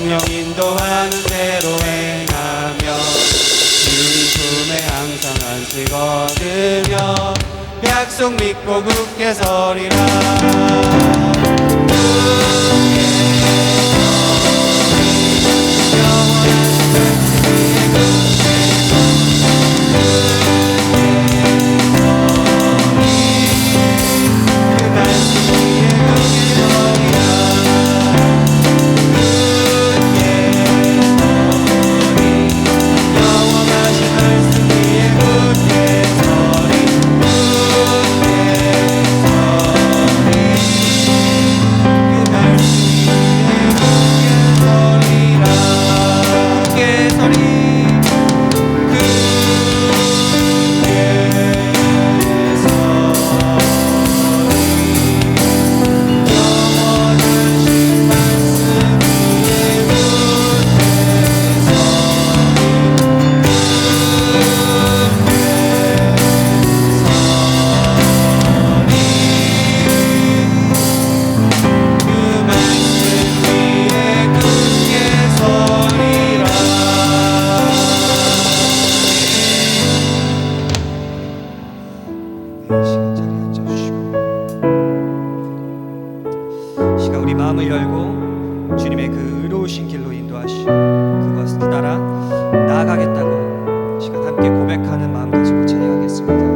성령 인도하는 대로 행하며 주님 품에 항상 안식 얻으며 약속 믿고 굳게 서리라. 마음을 열고 주님의 그 의로우신 길로 인도하시고 그것을 따라 나아가겠다고 시간 함께 고백하는 마음 가지고 찬양하겠습니다.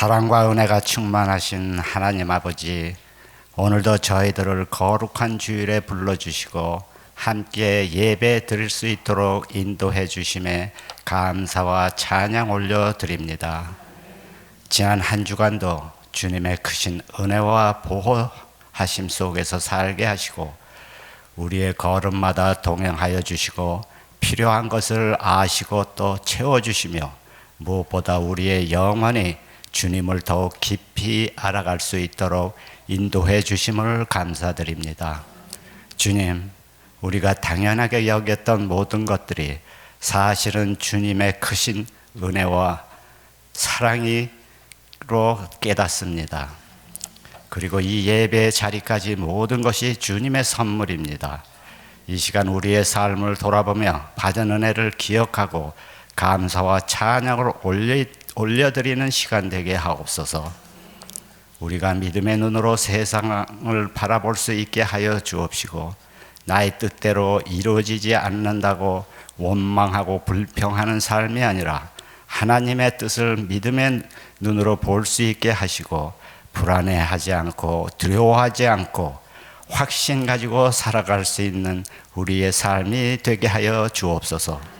사랑과 은혜가 충만하신 하나님 아버지, 오늘도 저희들을 거룩한 주일에 불러주시고 함께 예배 드릴 수 있도록 인도해 주심에 감사와 찬양 올려드립니다. 지난 한 주간도 주님의 크신 은혜와 보호하심 속에서 살게 하시고 우리의 걸음마다 동행하여 주시고 필요한 것을 아시고 또 채워주시며 무엇보다 우리의 영혼이 주님을 더욱 깊이 알아갈 수 있도록 인도해 주심을 감사드립니다. 주님, 우리가 당연하게 여겼던 모든 것들이 사실은 주님의 크신 은혜와 사랑으로 깨닫습니다. 그리고 이 예배의 자리까지 모든 것이 주님의 선물입니다. 이 시간 우리의 삶을 돌아보며 받은 은혜를 기억하고 감사와 찬양을 올려드리는 시간 되게 하옵소서. 우리가 믿음의 눈으로 세상을 바라볼 수 있게 하여 주옵시고 나의 뜻대로 이루어지지 않는다고 원망하고 불평하는 삶이 아니라 하나님의 뜻을 믿음의 눈으로 볼 수 있게 하시고 불안해하지 않고 두려워하지 않고 확신 가지고 살아갈 수 있는 우리의 삶이 되게 하여 주옵소서.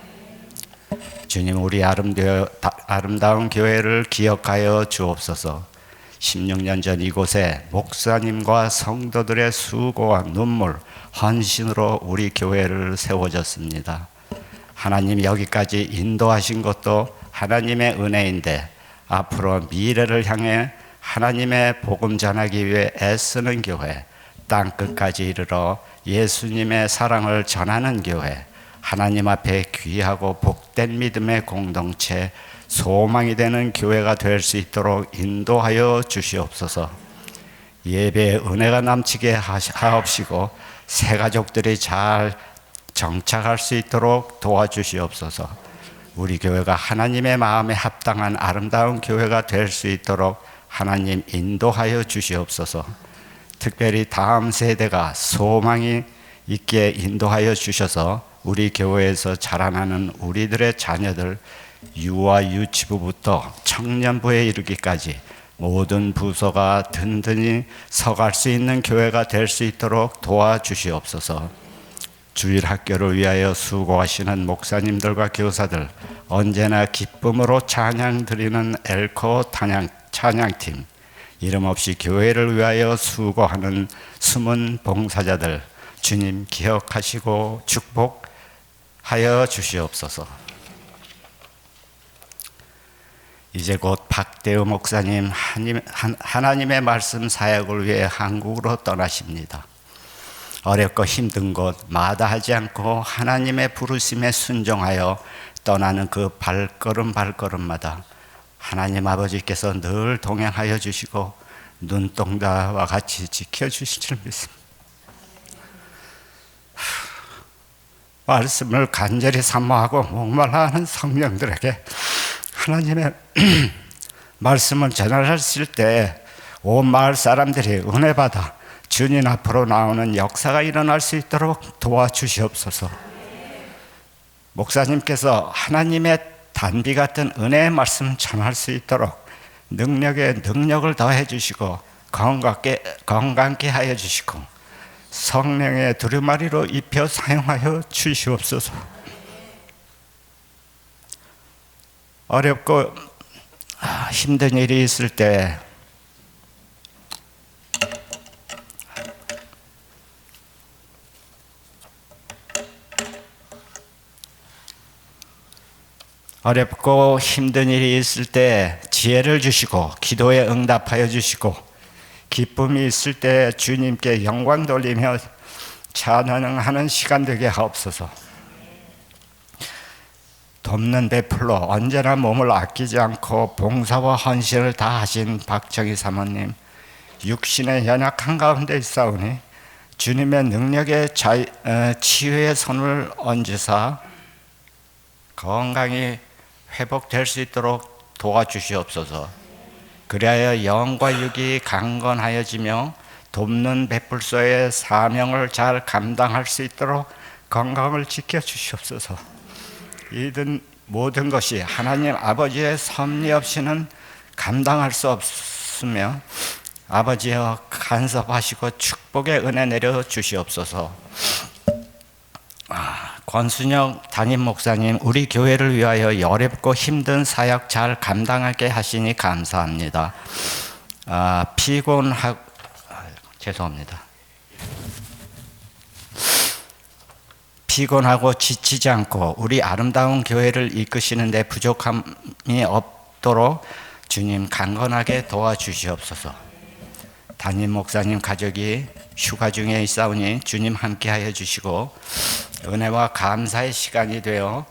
주님, 우리 아름다운 교회를 기억하여 주옵소서. 16년 전 이곳에 목사님과 성도들의 수고와 눈물, 헌신으로 우리 교회를 세워졌습니다. 하나님 여기까지 인도하신 것도 하나님의 은혜인데 앞으로 미래를 향해 하나님의 복음 전하기 위해 애쓰는 교회, 땅끝까지 이르러 예수님의 사랑을 전하는 교회, 하나님 앞에 귀하고 복된 믿음의 공동체, 소망이 되는 교회가 될 수 있도록 인도하여 주시옵소서. 예배에 은혜가 넘치게 하옵시고 새 가족들이 잘 정착할 수 있도록 도와주시옵소서. 우리 교회가 하나님의 마음에 합당한 아름다운 교회가 될 수 있도록 하나님 인도하여 주시옵소서. 특별히 다음 세대가 소망이 있게 인도하여 주셔서 우리 교회에서 자라나는 우리들의 자녀들 유아 유치부부터 청년부에 이르기까지 모든 부서가 든든히 서갈 수 있는 교회가 될 수 있도록 도와주시옵소서. 주일 학교를 위하여 수고하시는 목사님들과 교사들 언제나 기쁨으로 찬양 드리는 엘코 찬양팀, 이름 없이 교회를 위하여 수고하는 숨은 봉사자들 주님 기억하시고 축복하여 주시옵소서. 이제 곧 박대우 목사님 하나님의 말씀 사역을 위해 한국으로 떠나십니다. 어렵고 힘든 곳 마다하지 않고 하나님의 부르심에 순종하여 떠나는 그 발걸음마다 하나님 아버지께서 늘 동행하여 주시고 눈동자와 같이 지켜주실 줄 믿습니다. 말씀을 간절히 사모하고 목말라하는 성령들에게 하나님의 말씀을 전하실 때 온 마을 사람들이 은혜 받아 주님 앞으로 나오는 역사가 일어날 수 있도록 도와주시옵소서. 목사님께서 하나님의 단비 같은 은혜의 말씀 전할 수 있도록 능력에 능력을 더해 주시고 건강케 하여 주시고 성령의 두루마리로 입혀 사용하여 주시옵소서. 어렵고 힘든 일이 있을 때 어렵고 힘든 일이 있을 때 지혜를 주시고 기도에 응답하여 주시고 기쁨이 있을 때 주님께 영광 돌리며 찬양하는 시간 되게 하옵소서. 돕는 베풀로 언제나 몸을 아끼지 않고 봉사와 헌신을 다 하신 박정희 사모님, 육신의 연약한 가운데 있사오니 주님의 능력의 치유의 손을 얹으사 건강히 회복될 수 있도록 도와주시옵소서. 그리하여 영과 육이 강건하여지며 돕는 베풀소의 사명을 잘 감당할 수 있도록 건강을 지켜주시옵소서. 이든 모든 것이 하나님 아버지의 섭리 없이는 감당할 수 없으며 아버지여 간섭하시고 축복의 은혜 내려 주시옵소서. 권순혁 담임 목사님, 우리 교회를 위하여 어렵고 힘든 사역 잘 감당하게 하시니 감사합니다. 피곤하고 지치지 않고 우리 아름다운 교회를 이끄시는 데 부족함이 없도록 주님 강건하게 도와주시옵소서. 담임 목사님 가족이 휴가 중에 있사오니 주님 함께하여 주시고 은혜와 감사의 시간이 되어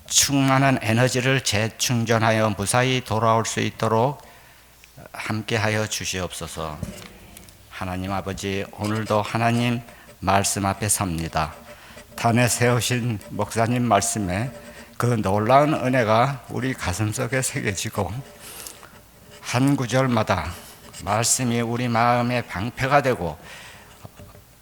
충만한 에너지를 재충전하여 무사히 돌아올 수 있도록 함께하여 주시옵소서. 하나님 아버지, 오늘도 하나님 말씀 앞에 섭니다. 단에 세우신 목사님 말씀에 그 놀라운 은혜가 우리 가슴속에 새겨지고 한 구절마다 말씀이 우리 마음의 방패가 되고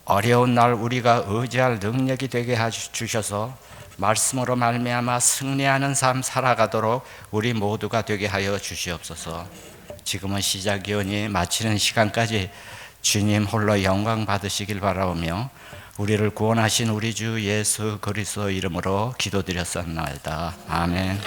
어려운 날 우리가 의지할 능력이 되게 해주셔서 말씀으로 말미암아 승리하는 삶 살아가도록 우리 모두가 되게 하여 주시옵소서. 지금은 시작이오니 마치는 시간까지 주님 홀로 영광 받으시길 바라오며 우리를 구원하신 우리 주 예수 그리스도 이름으로 기도드렸사옵나이다. 아멘.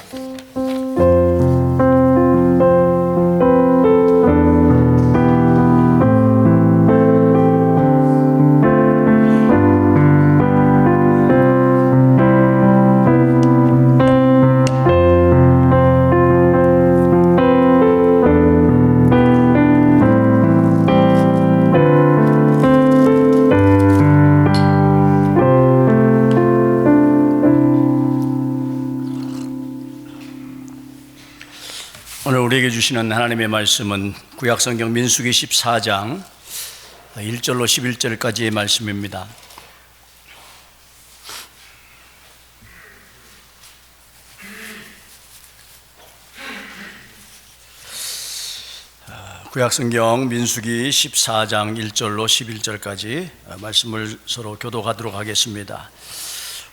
오늘 우리에게 주시는 하나님의 말씀은 구약성경 민수기 14장 1절로 11절까지의 말씀입니다. 구약성경 민수기 14장 1절로 11절까지 말씀을 서로 교독하도록 하겠습니다.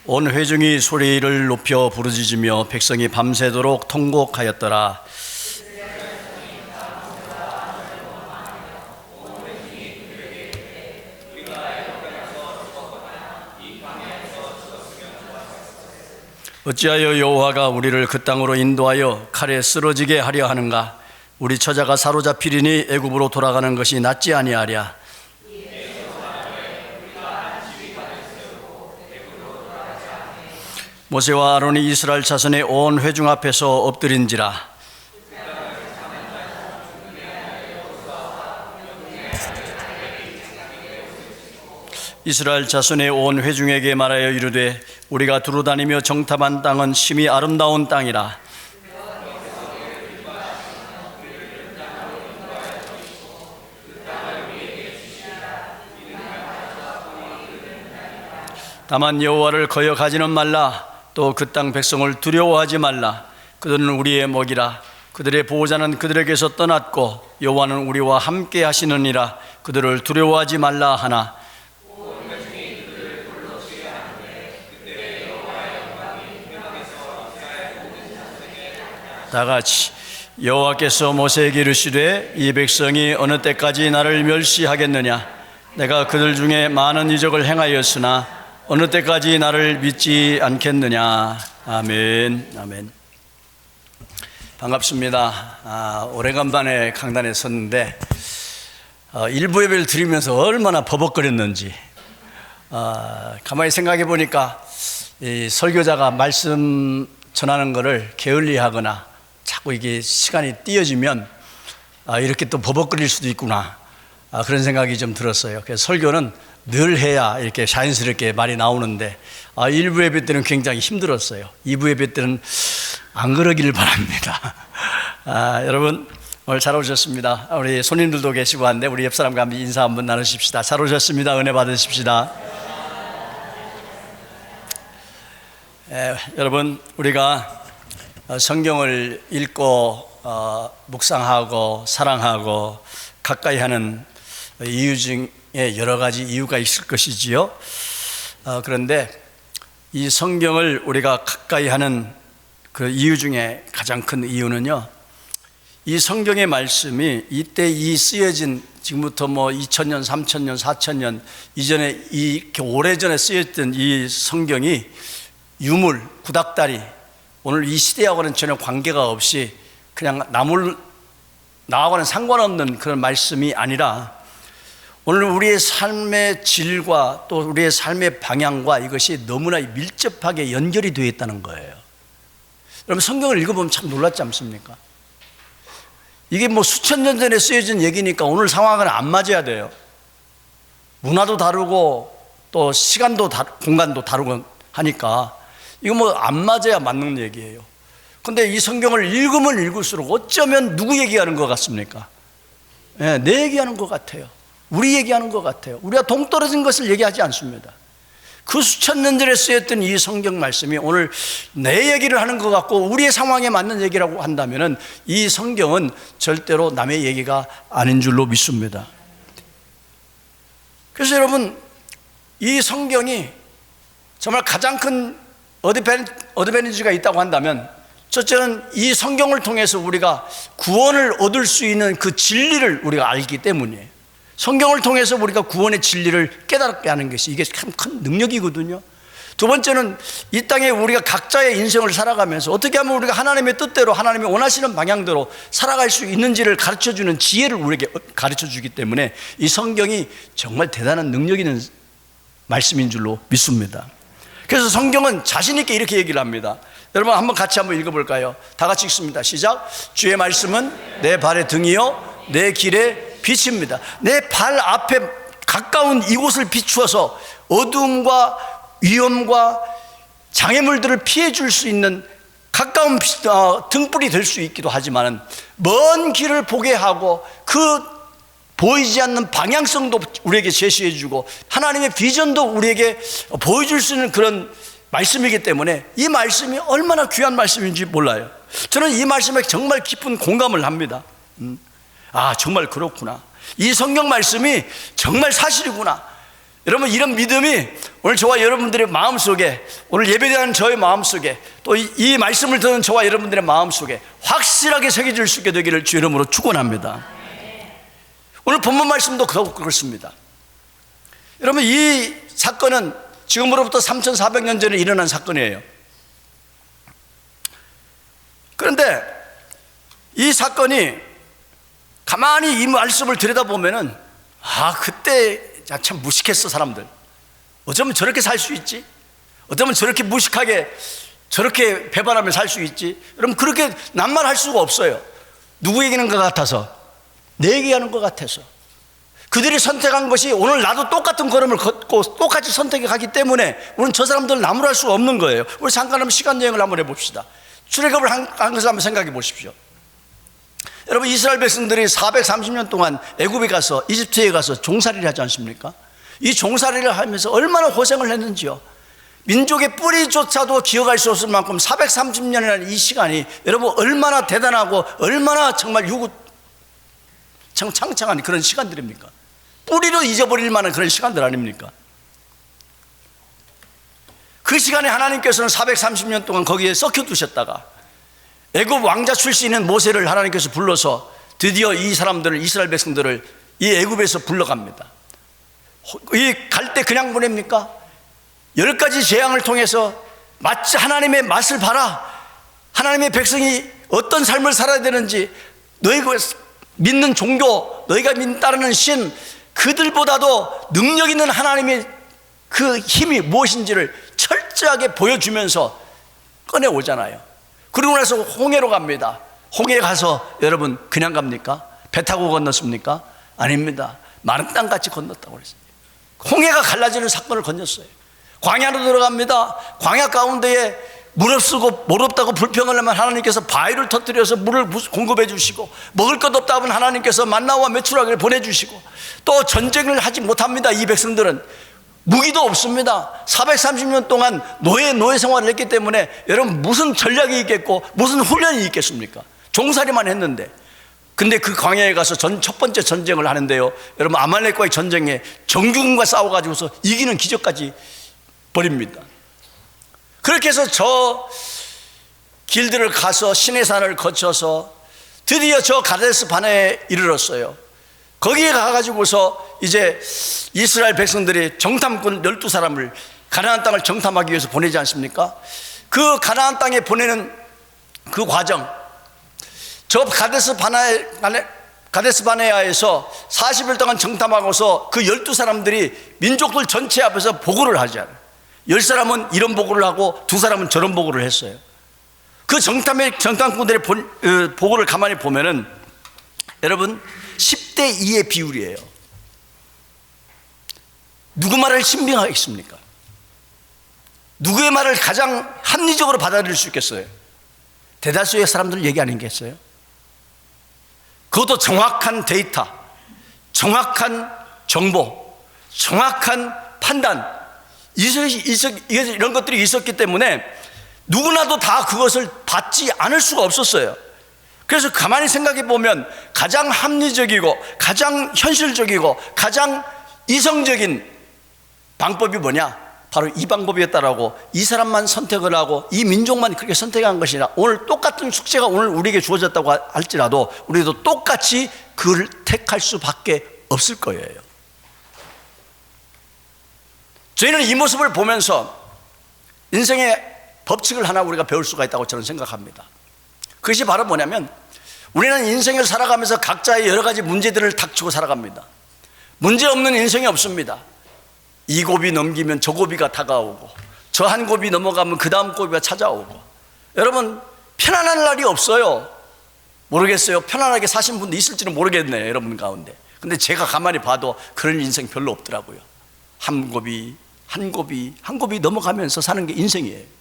온 회중이 소리를 높여 부르짖으며 백성이 밤새도록 통곡하였더라. 어찌하여 여호와가 우리를 그 땅으로 인도하여 칼에 쓰러지게 하려 하는가? 우리 처자가 사로잡히리니 애굽으로 돌아가는 것이 낫지 아니하랴. 모세와 아론이 이스라엘 자손의 온 회중 앞에서 엎드린지라. 이스라엘 자손의 온 회중에게 말하여 이르되 우리가 두루다니며 정탐한 땅은 심히 아름다운 땅이라. 다만 여호와를 거역하지는 말라. 또 그 땅 백성을 두려워하지 말라. 그들은 우리의 먹이라. 그들의 보호자는 그들에게서 떠났고 여호와는 우리와 함께 하시느니라. 그들을 두려워하지 말라 하나. 다같이 여호와께서 모세에게 이르시되 이 백성이 어느 때까지 나를 멸시하겠느냐? 내가 그들 중에 많은 이적을 행하였으나 어느 때까지 나를 믿지 않겠느냐? 아멘. 아멘. 반갑습니다. 오래간만에 강단에 섰는데 일부 예배를 드리면서 얼마나 버벅거렸는지 가만히 생각해 보니까 이 설교자가 말씀 전하는 것을 게을리하거나 자꾸 이게 시간이 띄어지면 이렇게 또 버벅거릴 수도 있구나, 그런 생각이 좀 들었어요. 그래서 설교는 늘 해야 이렇게 자연스럽게 말이 나오는데 1부 예배 때는 굉장히 힘들었어요. 2부 예배 때는 안 그러기를 바랍니다. 여러분 오늘 잘 오셨습니다. 우리 손님들도 계시고 한데 우리 옆 사람과 함께 인사 한번 나누십시다. 잘 오셨습니다. 은혜 받으십시다. 여러분 우리가 성경을 읽고 묵상하고 사랑하고 가까이 하는 이유 중에 여러 가지 이유가 있을 것이지요. 그런데 이 성경을 우리가 가까이 하는 그 이유 중에 가장 큰 이유는요, 이 성경의 말씀이 이때 이 쓰여진 지금부터 뭐 2000년, 3000년, 4000년 이전에 이렇게 오래전에 쓰였던 이 성경이 유물, 구닥다리 오늘 이 시대하고는 전혀 관계가 없이 그냥 나하고는 상관없는 그런 말씀이 아니라 오늘 우리의 삶의 질과 또 우리의 삶의 방향과 이것이 너무나 밀접하게 연결이 되어 있다는 거예요. 여러분 성경을 읽어보면 참 놀랍지 않습니까? 이게 뭐 수천 년 전에 쓰여진 얘기니까 오늘 상황은 안 맞아야 돼요. 문화도 다르고 또 시간도 공간도 다르고 하니까 이거 뭐 안 맞아야 맞는 얘기예요. 근데 이 성경을 읽으면 읽을수록 어쩌면 누구 얘기하는 것 같습니까? 내 얘기하는 것 같아요. 우리 얘기하는 것 같아요. 우리가 동떨어진 것을 얘기하지 않습니다. 그 수천 년 전에 쓰였던 이 성경 말씀이 오늘 내 얘기를 하는 것 같고 우리의 상황에 맞는 얘기라고 한다면 이 성경은 절대로 남의 얘기가 아닌 줄로 믿습니다. 그래서 여러분 이 성경이 정말 가장 큰 어드밴티지가 있다고 한다면 첫째는 이 성경을 통해서 우리가 구원을 얻을 수 있는 그 진리를 우리가 알기 때문이에요. 성경을 통해서 우리가 구원의 진리를 깨닫게 하는 것이 이게 참 큰 능력이거든요. 두 번째는 이 땅에 우리가 각자의 인생을 살아가면서 어떻게 하면 우리가 하나님의 뜻대로 하나님이 원하시는 방향대로 살아갈 수 있는지를 가르쳐주는 지혜를 우리에게 가르쳐주기 때문에 이 성경이 정말 대단한 능력 있는 말씀인 줄로 믿습니다. 그래서 성경은 자신 있게 이렇게 얘기를 합니다. 여러분 한번 같이 한번 읽어볼까요? 다 같이 읽습니다. 시작. 주의 말씀은 내 발의 등이요 내 길의 빛입니다. 내 발 앞에 가까운 이곳을 비추어서 어두움과 위험과 장애물들을 피해 줄 수 있는 가까운 등불이 될 수 있기도 하지만 먼 길을 보게 하고 그 보이지 않는 방향성도 우리에게 제시해 주고 하나님의 비전도 우리에게 보여줄 수 있는 그런 말씀이기 때문에 이 말씀이 얼마나 귀한 말씀인지 몰라요. 저는 이 말씀에 정말 깊은 공감을 합니다. 아 정말 그렇구나. 이 성경 말씀이 정말 사실이구나. 여러분 이런 믿음이 오늘 저와 여러분들의 마음속에 오늘 예배드리는 저의 마음속에 또 이 말씀을 듣는 저와 여러분들의 마음속에 확실하게 새겨질 수 있게 되기를 주 이름으로 축원합니다. 오늘 본문 말씀도 그렇습니다. 여러분 이 사건은 지금으로부터 3,400년 전에 일어난 사건이에요. 그런데 이 사건이 가만히 이 말씀을 들여다보면은 그때 참 무식했어 사람들. 어쩌면 저렇게 살 수 있지? 어쩌면 저렇게 무식하게 저렇게 배반하며 살 수 있지? 여러분 그렇게 낱말할 수가 없어요. 누구 얘기하는 것 같아서? 내 얘기하는 것 같아서. 그들이 선택한 것이 오늘 나도 똑같은 걸음을 걷고 똑같이 선택하기 때문에 우리는 저 사람들을 나무랄 수가 없는 거예요. 우리 잠깐 한번 시간 여행을 한번 해봅시다. 출애굽을 한 것을 한번 생각해 보십시오. 여러분 이스라엘 백성들이 430년 동안 애굽에 가서 이집트에 가서 종살이를 하지 않습니까? 이 종살이를 하면서 얼마나 고생을 했는지요. 민족의 뿌리조차도 기억할 수 없을 만큼 430년이라는 이 시간이 여러분 얼마나 대단하고 얼마나 정말 창창한 그런 시간들입니까? 뿌리로 잊어버릴 만한 그런 시간들 아닙니까? 그 시간에 하나님께서는 430년 동안 거기에 썩혀 두셨다가 애굽 왕자 출신인 모세를 하나님께서 불러서 드디어 이 사람들을 이스라엘 백성들을 이 애굽에서 불러갑니다. 이 갈 때 그냥 보냅니까? 10가지 재앙을 통해서 마치 하나님의 맛을 봐라. 하나님의 백성이 어떤 삶을 살아야 되는지 너희가 믿는 종교, 너희가 따르는 신 그들보다도 능력 있는 하나님의 그 힘이 무엇인지를 철저하게 보여주면서 꺼내오잖아요. 그리고 나서 홍해로 갑니다. 홍해에 가서 여러분 그냥 갑니까? 배 타고 건넜습니까? 아닙니다. 마른 땅같이 건넜다고 그랬어요. 홍해가 갈라지는 사건을 건넜어요. 광야로 들어갑니다. 광야 가운데에 물 없다고 불평을 하면 하나님께서 바위를 터뜨려서 물을 공급해 주시고 먹을 것 없다 하면 하나님께서 만나와 메추라기를 보내주시고 또 전쟁을 하지 못합니다. 이 백성들은 무기도 없습니다. 430년 동안 노예 생활을 했기 때문에 여러분 무슨 전략이 있겠고 무슨 훈련이 있겠습니까? 종살이만 했는데. 근데 그 광야에 가서 첫 번째 전쟁을 하는데요, 여러분 아말렉과의 전쟁에 정규군과 싸워가지고서 이기는 기적까지 벌입니다. 그렇게 해서 저 길들을 가서 시내산을 거쳐서 드디어 저 가데스 바네에 이르렀어요. 거기에 가가지고서 이제 이스라엘 백성들이 정탐꾼 12사람을 가나안 땅을 정탐하기 위해서 보내지 않습니까? 그 가나안 땅에 보내는 그 과정, 저 가데스 바네아에서 40일 동안 정탐하고서 그 12사람들이 민족들 전체 앞에서 보고를 하지 않아요. 10사람은 이런 보고를 하고 2사람은 저런 보고를 했어요. 그 정탐꾼들의 보고를 가만히 보면은 여러분 10대 2의 비율이에요. 누구 말을 신빙하겠습니까? 누구의 말을 가장 합리적으로 받아들일 수 있겠어요? 대다수의 사람들 얘기 아니겠어요? 그것도 정확한 데이터, 정확한 정보, 정확한 판단, 이런 것들이 있었기 때문에 누구나도 다 그것을 받지 않을 수가 없었어요. 그래서 가만히 생각해 보면 가장 합리적이고 가장 현실적이고 가장 이성적인 방법이 뭐냐? 바로 이 방법이었다라고, 이 사람만 선택을 하고 이 민족만 그렇게 선택한 것이라, 오늘 똑같은 숙제가 오늘 우리에게 주어졌다고 할지라도 우리도 똑같이 그를 택할 수밖에 없을 거예요. 저희는 이 모습을 보면서 인생의 법칙을 하나 우리가 배울 수가 있다고 저는 생각합니다. 그것이 바로 뭐냐면, 우리는 인생을 살아가면서 각자의 여러 가지 문제들을 닥치고 살아갑니다. 문제 없는 인생이 없습니다. 이 고비 넘기면 저 고비가 다가오고, 저 한 고비 넘어가면 그 다음 고비가 찾아오고, 여러분 편안한 날이 없어요. 모르겠어요. 편안하게 사신 분도 있을지는 모르겠네요, 여러분 가운데. 근데 제가 가만히 봐도 그런 인생 별로 없더라고요. 한 고비 한 고비 한 고비 넘어가면서 사는 게 인생이에요.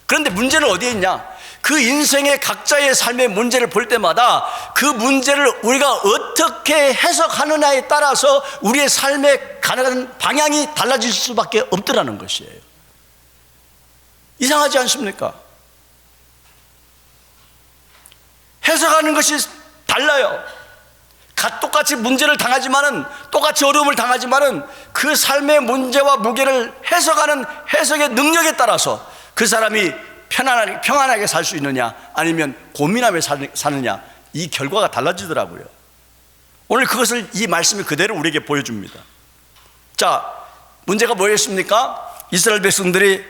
그런데 문제는 어디에 있냐? 그 인생의 각자의 삶의 문제를 볼 때마다 그 문제를 우리가 어떻게 해석하느냐에 따라서 우리의 삶에 가는 방향이 달라질 수밖에 없더라는 것이에요. 이상하지 않습니까? 해석하는 것이 달라요. 똑같이 문제를 당하지만은, 똑같이 어려움을 당하지만은 그 삶의 문제와 무게를 해석하는 해석의 능력에 따라서 그 사람이 평안하게 살 수 있느냐 아니면 고민하며 사느냐, 이 결과가 달라지더라고요. 오늘 그것을 이 말씀이 그대로 우리에게 보여줍니다. 자, 문제가 뭐였습니까? 이스라엘 백성들이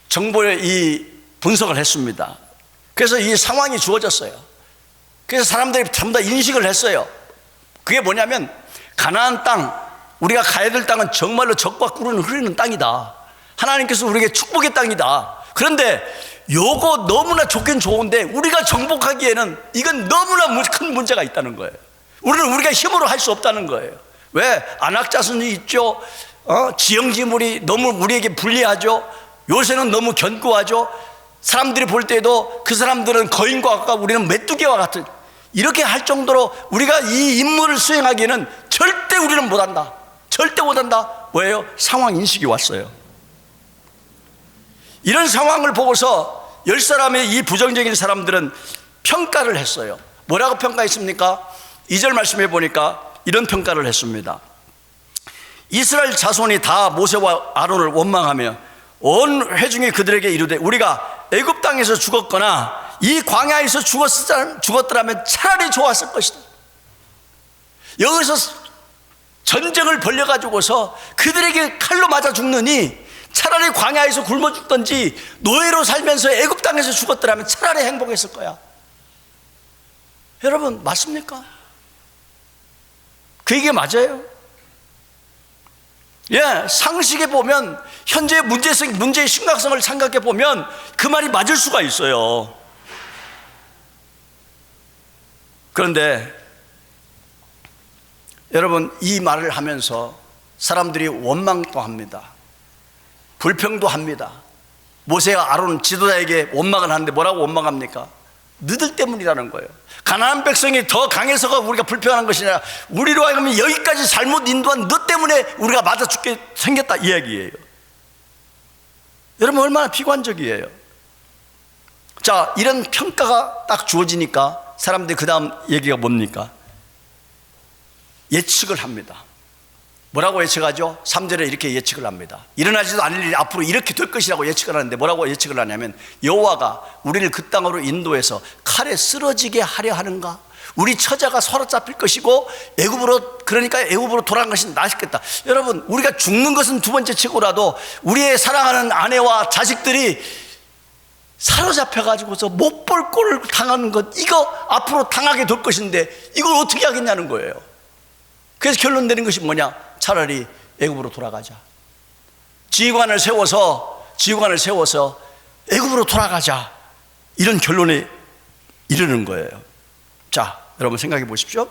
정보의 이 분석을 했습니다. 그래서 이 상황이 주어졌어요. 그래서 사람들이 전부 다 인식을 했어요. 그게 뭐냐면, 가나안 땅, 우리가 가야 될 땅은 정말로 젖과 꿀은 흐르는 땅이다. 하나님께서 우리에게 축복의 땅이다. 그런데 요거 너무나 좋긴 좋은데 우리가 정복하기에는 이건 너무나 큰 문제가 있다는 거예요. 우리가 힘으로 할 수 없다는 거예요. 왜? 안악자손이 있죠. 지형지물이 너무 우리에게 불리하죠. 요새는 너무 견고하죠. 사람들이 볼 때도 그 사람들은 거인과 같고 우리는 메뚜기와 같은, 이렇게 할 정도로 우리가 이 임무를 수행하기에는 절대 우리는 못한다. 절대 못한다. 뭐예요? 상황 인식이 왔어요. 이런 상황을 보고서 10사람의 이 부정적인 사람들은 평가를 했어요. 뭐라고 평가했습니까? 2절 말씀해 보니까 이런 평가를 했습니다. 이스라엘 자손이 다 모세와 아론을 원망하며 온 회중이 그들에게 이르되, 우리가 애굽 땅에서 죽었거나 이 광야에서 죽었더라면 차라리 좋았을 것이다. 여기서 전쟁을 벌려가지고서 그들에게 칼로 맞아 죽느니 차라리 광야에서 굶어 죽든지 노예로 살면서 애굽 땅에서 죽었더라면 차라리 행복했을 거야. 여러분, 맞습니까? 그 얘기 맞아요? 예, 상식에 보면, 현재의 문제의 심각성을 생각해 보면 그 말이 맞을 수가 있어요. 그런데 여러분, 이 말을 하면서 사람들이 원망도 합니다. 불평도 합니다. 모세와 아론 지도자에게 원망을 하는데 뭐라고 원망합니까? 너희들 때문이라는 거예요. 가나안 백성이 더 강해서가 우리가 불평하는 것이 아니라 우리로 하여금 여기까지 잘못 인도한 너 때문에 우리가 맞아 죽게 생겼다, 이 이야기예요. 여러분, 얼마나 비관적이에요. 자, 이런 평가가 딱 주어지니까 사람들이 그 다음 얘기가 뭡니까? 예측을 합니다. 뭐라고 예측하죠? 3절에 이렇게 예측을 합니다. 일어나지도 않을 일이 앞으로 이렇게 될 것이라고 예측을 하는데 뭐라고 예측을 하냐면 여호와가 우리를 그 땅으로 인도해서 칼에 쓰러지게 하려 하는가? 우리 처자가 사로잡힐 것이고 그러니까 애굽으로 돌아간 것이 낫겠다. 여러분, 우리가 죽는 것은 두 번째 치고라도 우리의 사랑하는 아내와 자식들이 사로잡혀가지고서 못 볼 꼴을 당하는 것, 이거 앞으로 당하게 될 것인데 이걸 어떻게 하겠냐는 거예요. 그래서 결론 내린 것이 뭐냐? 차라리 애굽으로 돌아가자. 지휘관을 세워서 애굽으로 돌아가자. 이런 결론에 이르는 거예요. 자, 여러분 생각해 보십시오.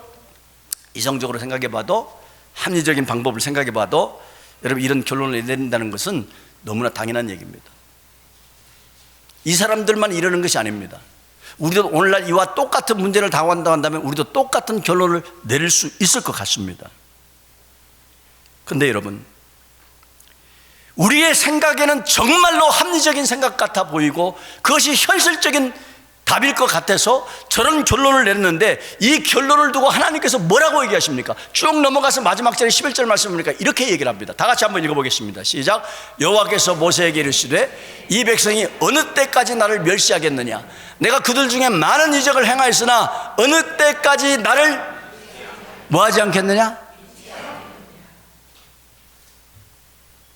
이성적으로 생각해 봐도, 합리적인 방법을 생각해 봐도 여러분 이런 결론을 내린다는 것은 너무나 당연한 얘기입니다. 이 사람들만 이러는 것이 아닙니다. 우리도 오늘날 이와 똑같은 문제를 당한다고 한다면 우리도 똑같은 결론을 내릴 수 있을 것 같습니다. 그런데 여러분, 우리의 생각에는 정말로 합리적인 생각 같아 보이고 그것이 현실적인 답일 것 같아서 저런 결론을 내렸는데, 이 결론을 두고 하나님께서 뭐라고 얘기하십니까? 쭉 넘어가서 마지막 절에 11절 말씀입니까? 이렇게 얘기를 합니다. 다 같이 한번 읽어보겠습니다. 시작. 여호와께서 모세에게 이르시되 이 백성이 어느 때까지 나를 멸시하겠느냐? 내가 그들 중에 많은 이적을 행하였으나 어느 때까지 나를 뭐하지 않겠느냐?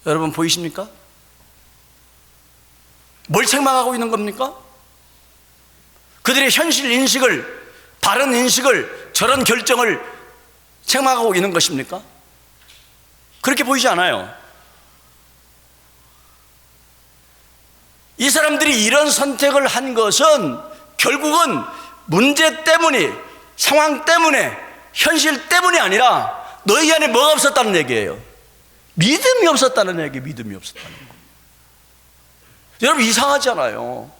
여러분 보이십니까? 뭘 책망하고 있는 겁니까? 그들의 현실 인식을, 바른 인식을, 저런 결정을 책망하고 있는 것입니까? 그렇게 보이지 않아요. 이 사람들이 이런 선택을 한 것은 결국은 문제 때문이, 상황 때문에, 현실 때문이 아니라 너희 안에 뭐가 없었다는 얘기예요. 믿음이 없었다는 얘기예요. 믿음이 없었다는 거. 여러분 이상하지 않아요?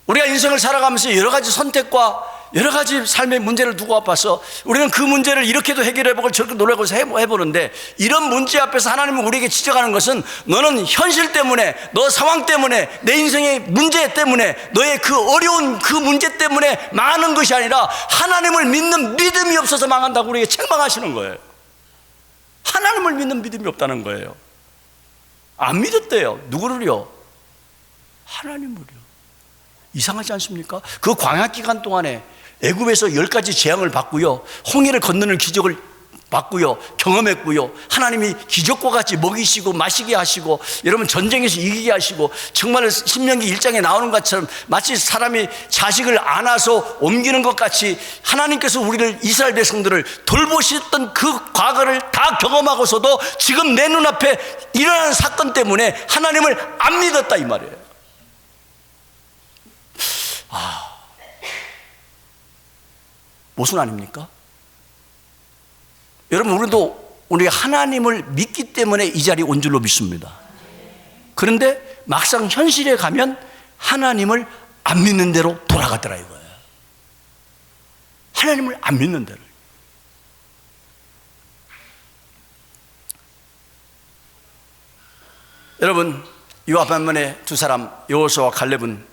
우리가 인생을 살아가면서 여러 가지 선택과 여러 가지 삶의 문제를 두고 봐서 우리는 그 문제를 이렇게도 해결해보고 저렇게 노력해서 해보는데, 이런 문제 앞에서 하나님은 우리에게 지적하는 것은 너는 현실 때문에, 너 상황 때문에, 내 인생의 문제 때문에, 너의 그 어려운 그 문제 때문에 망하는 것이 아니라 하나님을 믿는 믿음이 없어서 망한다고 우리에게 책망하시는 거예요. 하나님을 믿는 믿음이 없다는 거예요. 안 믿었대요. 누구를요? 하나님을요. 이상하지 않습니까? 그 광야 기간 동안에 애굽에서 10가지 재앙을 받고요, 홍해를 건너는 기적을 받고요, 경험했고요, 하나님이 기적과 같이 먹이시고 마시게 하시고, 여러분 전쟁에서 이기게 하시고, 정말 신명기 1장에 나오는 것처럼 마치 사람이 자식을 안아서 옮기는 것 같이 하나님께서 우리를, 이스라엘 백성들을 돌보셨던 그 과거를 다 경험하고서도 지금 내 눈앞에 일어나는 사건 때문에 하나님을 안 믿었다 이 말이에요. 모순 아닙니까? 여러분, 우리가 하나님을 믿기 때문에 이 자리에 온 줄로 믿습니다. 그런데 막상 현실에 가면 하나님을 안 믿는 대로 돌아가더라 이거예요. 하나님을 안 믿는 대로. 여러분, 이와 반면에 두 사람 여호수아와 갈렙은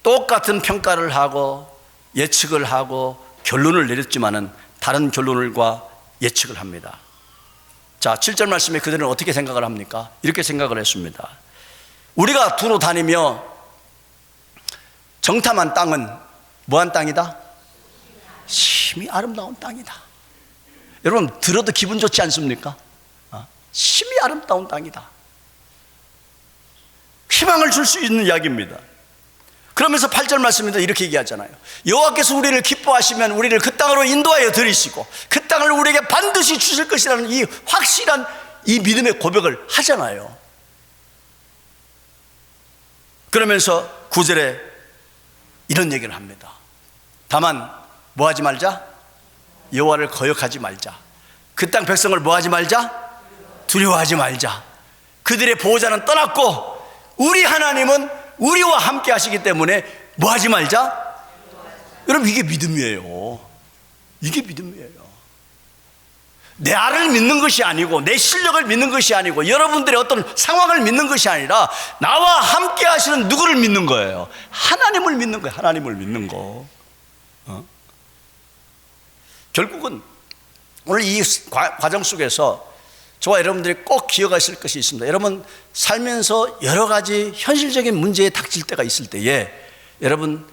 똑같은 평가를 하고 예측을 하고 결론을 내렸지만은 다른 결론과 예측을 합니다. 자, 7절 말씀에 그들은 어떻게 생각을 합니까? 이렇게 생각을 했습니다. 우리가 두루 다니며 정탐한 땅은 뭐한 땅이다? 심히 아름다운 땅이다. 여러분 들어도 기분 좋지 않습니까? 심히 아름다운 땅이다. 희망을 줄 수 있는 이야기입니다. 그러면서 8절 말씀입니다. 이렇게 얘기하잖아요. 여호와께서 우리를 기뻐하시면 우리를 그 땅으로 인도하여 들이시고 그 땅을 우리에게 반드시 주실 것이라는 이 확실한 이 믿음의 고백을 하잖아요. 그러면서 9절에 이런 얘기를 합니다. 다만 뭐 하지 말자? 여호와를 거역하지 말자. 그 땅 백성을 뭐 하지 말자? 두려워하지 말자. 그들의 보호자는 떠났고 우리 하나님은 우리와 함께 하시기 때문에 뭐 하지 말자? 여러분 이게 믿음이에요. 이게 믿음이에요. 내 알을 믿는 것이 아니고 내 실력을 믿는 것이 아니고 여러분들의 어떤 상황을 믿는 것이 아니라 나와 함께 하시는 누구를 믿는 거예요? 하나님을 믿는 거예요. 하나님을 믿는 거. 결국은 오늘 이 과정 속에서 저와 여러분들이 꼭 기억하실 것이 있습니다. 여러분 살면서 여러 가지 현실적인 문제에 닥칠 때가 있을 때에 여러분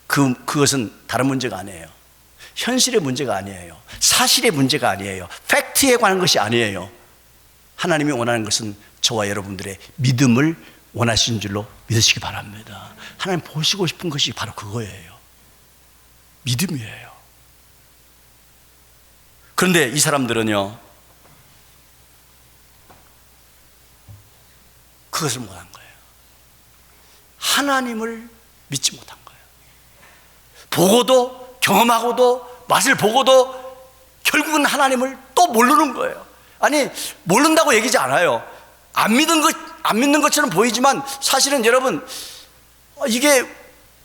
그것은 다른 문제가 아니에요. 현실의 문제가 아니에요. 사실의 문제가 아니에요. 팩트에 관한 것이 아니에요. 하나님이 원하는 것은 저와 여러분들의 믿음을 원하시는 줄로 믿으시기 바랍니다. 하나님 보시고 싶은 것이 바로 그거예요. 믿음이에요. 그런데 이 사람들은요, 그것을 못한 거예요. 하나님을 믿지 못한 거예요. 보고도 경험하고도 맛을 보고도 결국은 하나님을 또 모르는 거예요. 아니, 모른다고 얘기지 않아요. 안 믿는 것처럼 보이지만 사실은 여러분, 이게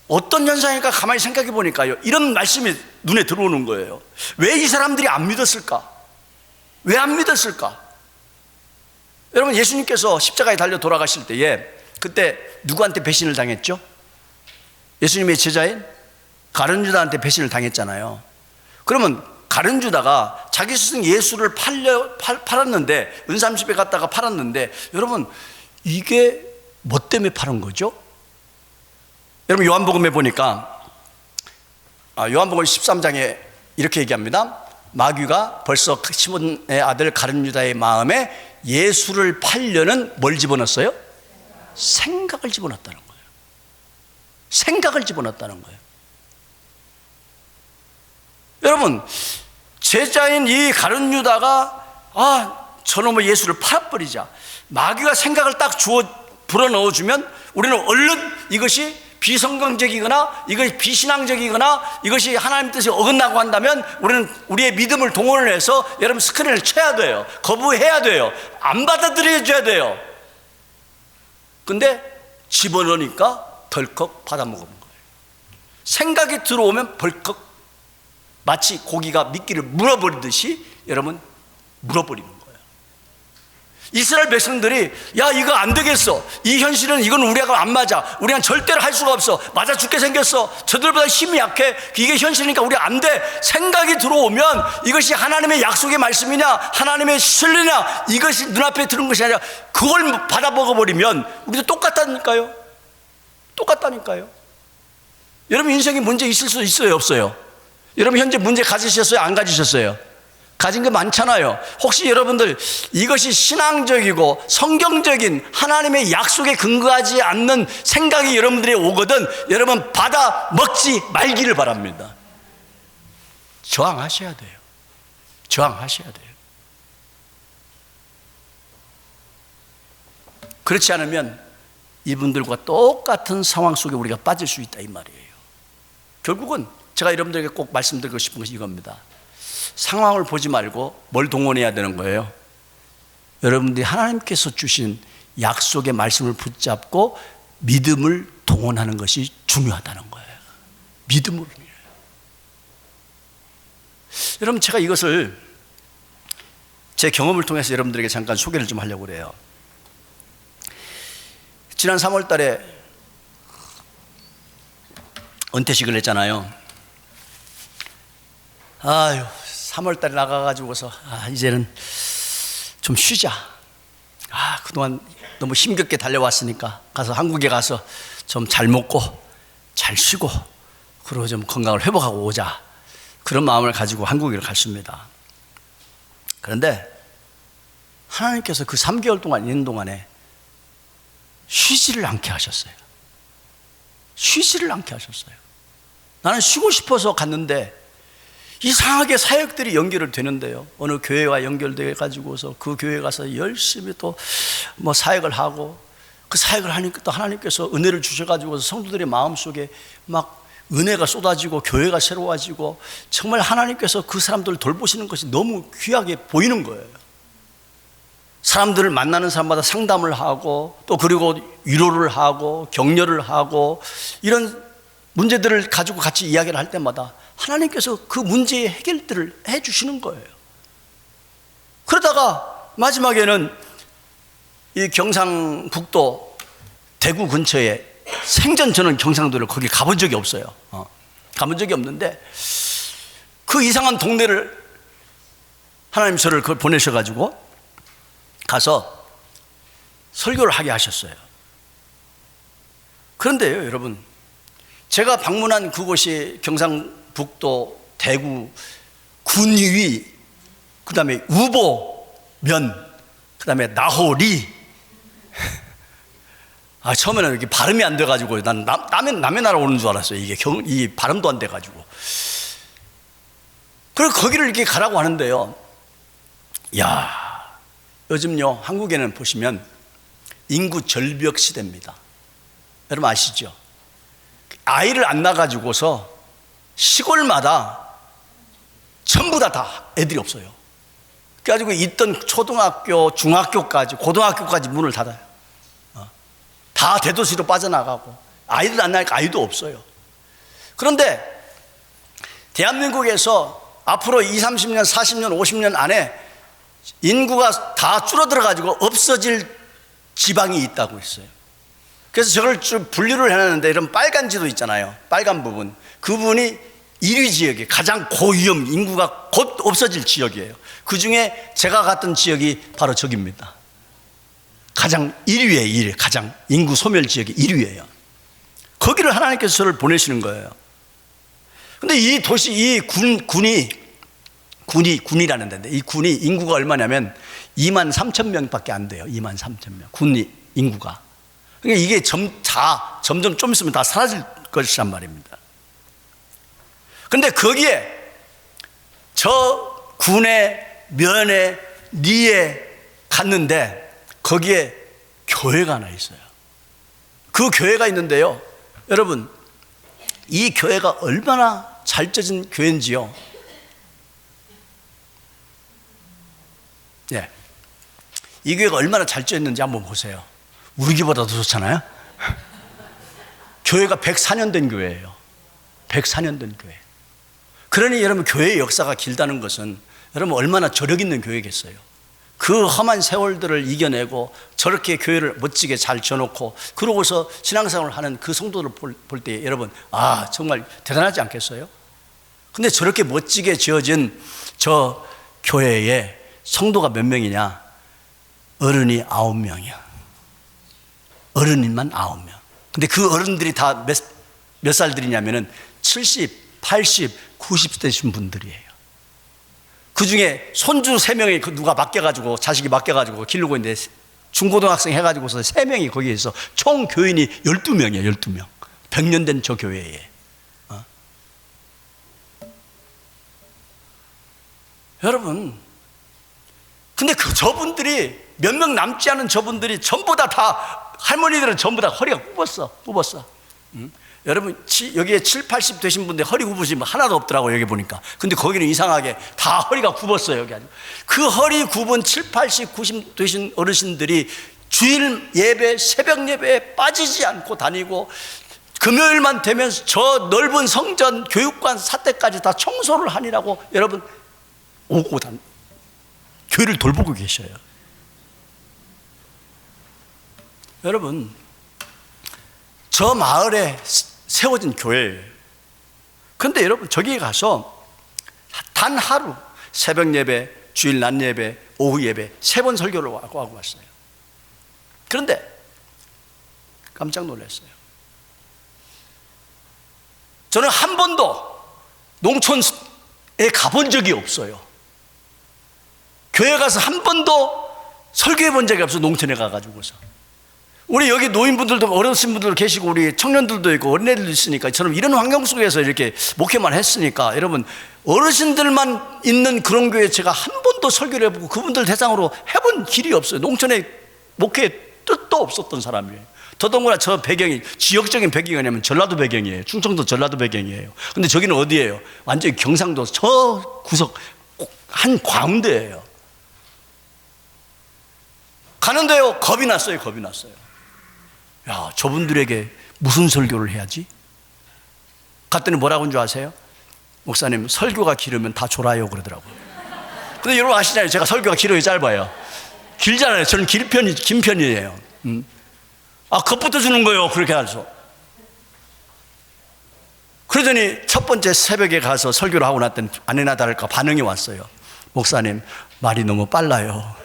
어떤 현상일까 가만히 생각해 보니까요, 이런 말씀이 눈에 들어오는 거예요. 왜 이 사람들이 안 믿었을까? 왜 안 믿었을까? 여러분, 예수님께서 십자가에 달려 돌아가실 때에 그때 누구한테 배신을 당했죠? 예수님의 제자인 가룟 유다한테 배신을 당했잖아요. 그러면 가룟 유다가 자기 스승 예수를 팔았는데, 은삼십에 갔다가 팔았는데, 여러분 이게 뭐 때문에 팔은 거죠? 여러분 요한복음에 보니까 요한복음 13장에 이렇게 얘기합니다. 마귀가 벌써 시몬의 아들 가룟 유다의 마음에 예수를 팔려는 뭘 집어넣었어요? 생각을 집어넣었다는 거예요. 생각을 집어넣었다는 거예요. 여러분, 제자인 이 가룟 유다가 저놈의 예수를 팔아버리자, 마귀가 생각을 딱 불어넣어주면 우리는 얼른 이것이 비성경적이거나 이것이 비신앙적이거나 이것이 하나님 뜻에 어긋나고 한다면 우리는 우리의 믿음을 동원을 해서 여러분 스크린을 쳐야 돼요. 거부해야 돼요. 안 받아들여줘야 돼요. 근데 집어넣으니까 덜컥 받아먹은 거예요. 생각이 들어오면 벌컥, 마치 고기가 미끼를 물어버리듯이 여러분 물어버리는 거예요. 이스라엘 백성들이 야, 이거 안 되겠어, 이 현실은 이건 우리하고 안 맞아, 우리는 절대로 할 수가 없어, 맞아 죽게 생겼어, 저들보다 힘이 약해, 이게 현실이니까 우리 안 돼, 생각이 들어오면 이것이 하나님의 약속의 말씀이냐 하나님의 진리냐 이것이 눈앞에 드는 것이 아니라 그걸 받아 먹어버리면 우리도 똑같다니까요. 똑같다니까요. 여러분 인생에 문제 있을 수 있어요, 없어요? 여러분 현재 문제 가지셨어요, 안 가지셨어요? 가진 게 많잖아요. 혹시 여러분들 이것이 신앙적이고 성경적인 하나님의 약속에 근거하지 않는 생각이 여러분들이 오거든 여러분 받아 먹지 말기를 바랍니다. 저항하셔야 돼요. 저항하셔야 돼요. 그렇지 않으면 이분들과 똑같은 상황 속에 우리가 빠질 수 있다 이 말이에요. 결국은 제가 여러분들에게 꼭 말씀드리고 싶은 것이 이겁니다. 상황을 보지 말고 뭘 동원해야 되는 거예요? 여러분들이 하나님께서 주신 약속의 말씀을 붙잡고 믿음을 동원하는 것이 중요하다는 거예요. 믿음으로. 여러분 제가 이것을 제 경험을 통해서 여러분들에게 잠깐 소개를 좀 하려고 그래요. 지난 3월 달에 은퇴식을 했잖아요. 3월 달에 나가가지고서 이제는 좀 쉬자. 그동안 너무 힘겹게 달려왔으니까 가서 한국에 가서 좀 잘 먹고 잘 쉬고 그리고 좀 건강을 회복하고 오자. 그런 마음을 가지고 한국으로 갔습니다. 그런데 하나님께서 그 3개월 동안 있는 동안에 쉬지를 않게 하셨어요. 쉬지를 않게 하셨어요. 나는 쉬고 싶어서 갔는데 이상하게 사역들이 연결을 되는데요. 어느 교회와 연결되어 가지고서 그 교회에 가서 열심히 또 뭐 사역을 하고 그 사역을 하니까 또 하나님께서 은혜를 주셔가지고서 성도들의 마음속에 막 은혜가 쏟아지고 교회가 새로워지고 정말 하나님께서 그 사람들을 돌보시는 것이 너무 귀하게 보이는 거예요. 사람들을 만나는 사람마다 상담을 하고 또 그리고 위로를 하고 격려를 하고 이런 문제들을 가지고 같이 이야기를 할 때마다 하나님께서 그 문제의 해결들을 해 주시는 거예요. 그러다가 마지막에는 이 경상북도 대구 근처에 생전 저는 경상도를 거기 가본 적이 없어요. 가본 적이 없는데 그 이상한 동네를 하나님 저를 그걸 보내셔가지고 가서 설교를 하게 하셨어요. 그런데요, 여러분, 제가 방문한 그곳이 경상북도 대구 군위, 그 다음에 우보면, 그 다음에 나호리. 처음에는 이렇게 발음이 안 돼가지고 난 남의 나라 오는 줄 알았어요. 이 발음도 안 돼가지고. 그래서 거기를 이렇게 가라고 하는데요. 야, 요즘요, 한국에는 보시면 인구 절벽 시대입니다. 여러분 아시죠? 아이를 안 낳아가지고서 시골마다 전부 다 애들이 없어요. 그래가지고 있던 초등학교, 중학교까지, 고등학교까지 문을 닫아요. 다 대도시로 빠져나가고 아이들 안 낳으니까 아이도 없어요. 그런데 대한민국에서 앞으로 20, 30년, 40년, 50년 안에 인구가 다 줄어들어가지고 없어질 지방이 있다고 했어요. 그래서 저걸 좀 분류를 해놨는데 이런 빨간 지도 있잖아요. 빨간 부분. 그 부분이 1위 지역이 가장 고위험, 인구가 곧 없어질 지역이에요. 그 중에 제가 갔던 지역이 바로 저기입니다. 가장 1위에 1위, 가장 인구 소멸 지역이 1위예요. 거기를 하나님께서 저를 보내시는 거예요. 근데 이 도시, 이 군이라는 데인데, 이 군이 인구가 얼마냐면 2만 3천 명밖에 안 돼요. 2만 3천 명. 군이 인구가. 그러니까 이게 점점 좀 있으면 다 사라질 것이란 말입니다. 근데 거기에 저 군의 면에 리에 갔는데 거기에 교회가 하나 있어요. 그 교회가 있는데요, 여러분, 이 교회가 얼마나 잘 쪄진 교회인지요. 예, 이 교회가 얼마나 잘 쪄있는지 한번 보세요. 우리 교회보다 더 좋잖아요. 교회가 104년 된 교회예요. 104년 된 교회. 그러니 여러분, 교회의 역사가 길다는 것은 여러분 얼마나 저력 있는 교회겠어요. 그 험한 세월들을 이겨내고 저렇게 교회를 멋지게 잘 지어놓고 그러고서 신앙생활을 하는 그 성도를 볼 때 여러분, 정말 대단하지 않겠어요? 근데 저렇게 멋지게 지어진 저 교회에 성도가 몇 명이냐? 어른이 9명이야. 어른만 9명. 근데 그 어른들이 다 몇 살들이냐면은 70, 80, 90 되신 분들이에요. 그 중에 손주 3명이 누가 맡겨가지고, 자식이 맡겨가지고 기르고 있는데 중고등학생 해가지고서 3명이 거기에 있어. 총 교인이 12명이에요, 12명. 100년 된 저 교회에. 여러분, 근데 저분들이, 몇 명 남지 않은 저분들이 전부 다 할머니들은 전부 다 허리가 굽었어. 여러분, 여기에 7, 80 되신 분들 허리 굽으신 분 하나도 없더라고요, 여기 보니까. 근데 거기는 이상하게 다 허리가 굽었어요, 여기. 그 허리 굽은 7, 80, 90 되신 어르신들이 주일 예배, 새벽 예배에 빠지지 않고 다니고 금요일만 되면 저 넓은 성전, 교육관, 사택까지 다 청소를 하니라고 여러분 오고 교회를 돌보고 계셔요. 여러분, 저 마을에 세워진 교회예요. 그런데 여러분, 저기에 가서 단 하루 새벽 예배, 주일 낮 예배, 오후 예배 3번 설교를 하고 왔어요. 그런데 깜짝 놀랐어요. 저는 한 번도 농촌에 가본 적이 없어요. 교회 가서 한 번도 설교해 본 적이 없어요. 농촌에 가가지고서. 우리 여기 노인분들도 어르신 분들도 계시고 우리 청년들도 있고 어린애들도 있으니까 저는 이런 환경 속에서 이렇게 목회만 했으니까 여러분, 어르신들만 있는 그런 교회에 제가 한 번도 설교를 해보고 그분들 대상으로 해본 길이 없어요. 농촌에 목회의 뜻도 없었던 사람이에요. 더더군다나 저 배경이 지역적인 배경이 아니면 전라도 배경이에요. 충청도 전라도 배경이에요. 근데 저기는 어디예요? 완전히 경상도 저 구석 한 가운데예요. 가는데요, 겁이 났어요. 야, 저분들에게 무슨 설교를 해야지? 갔더니 뭐라고 한 줄 아세요? 목사님, 설교가 길으면 다 졸아요 그러더라고요. 근데 여러분 아시잖아요, 제가 설교가 길어요, 짧아요? 길잖아요. 저는 긴 편이에요. 겁부터 주는 거예요, 그렇게 해서. 그러더니 첫 번째 새벽에 가서 설교를 하고 났더니 아니나 다를까 반응이 왔어요. 목사님, 말이 너무 빨라요.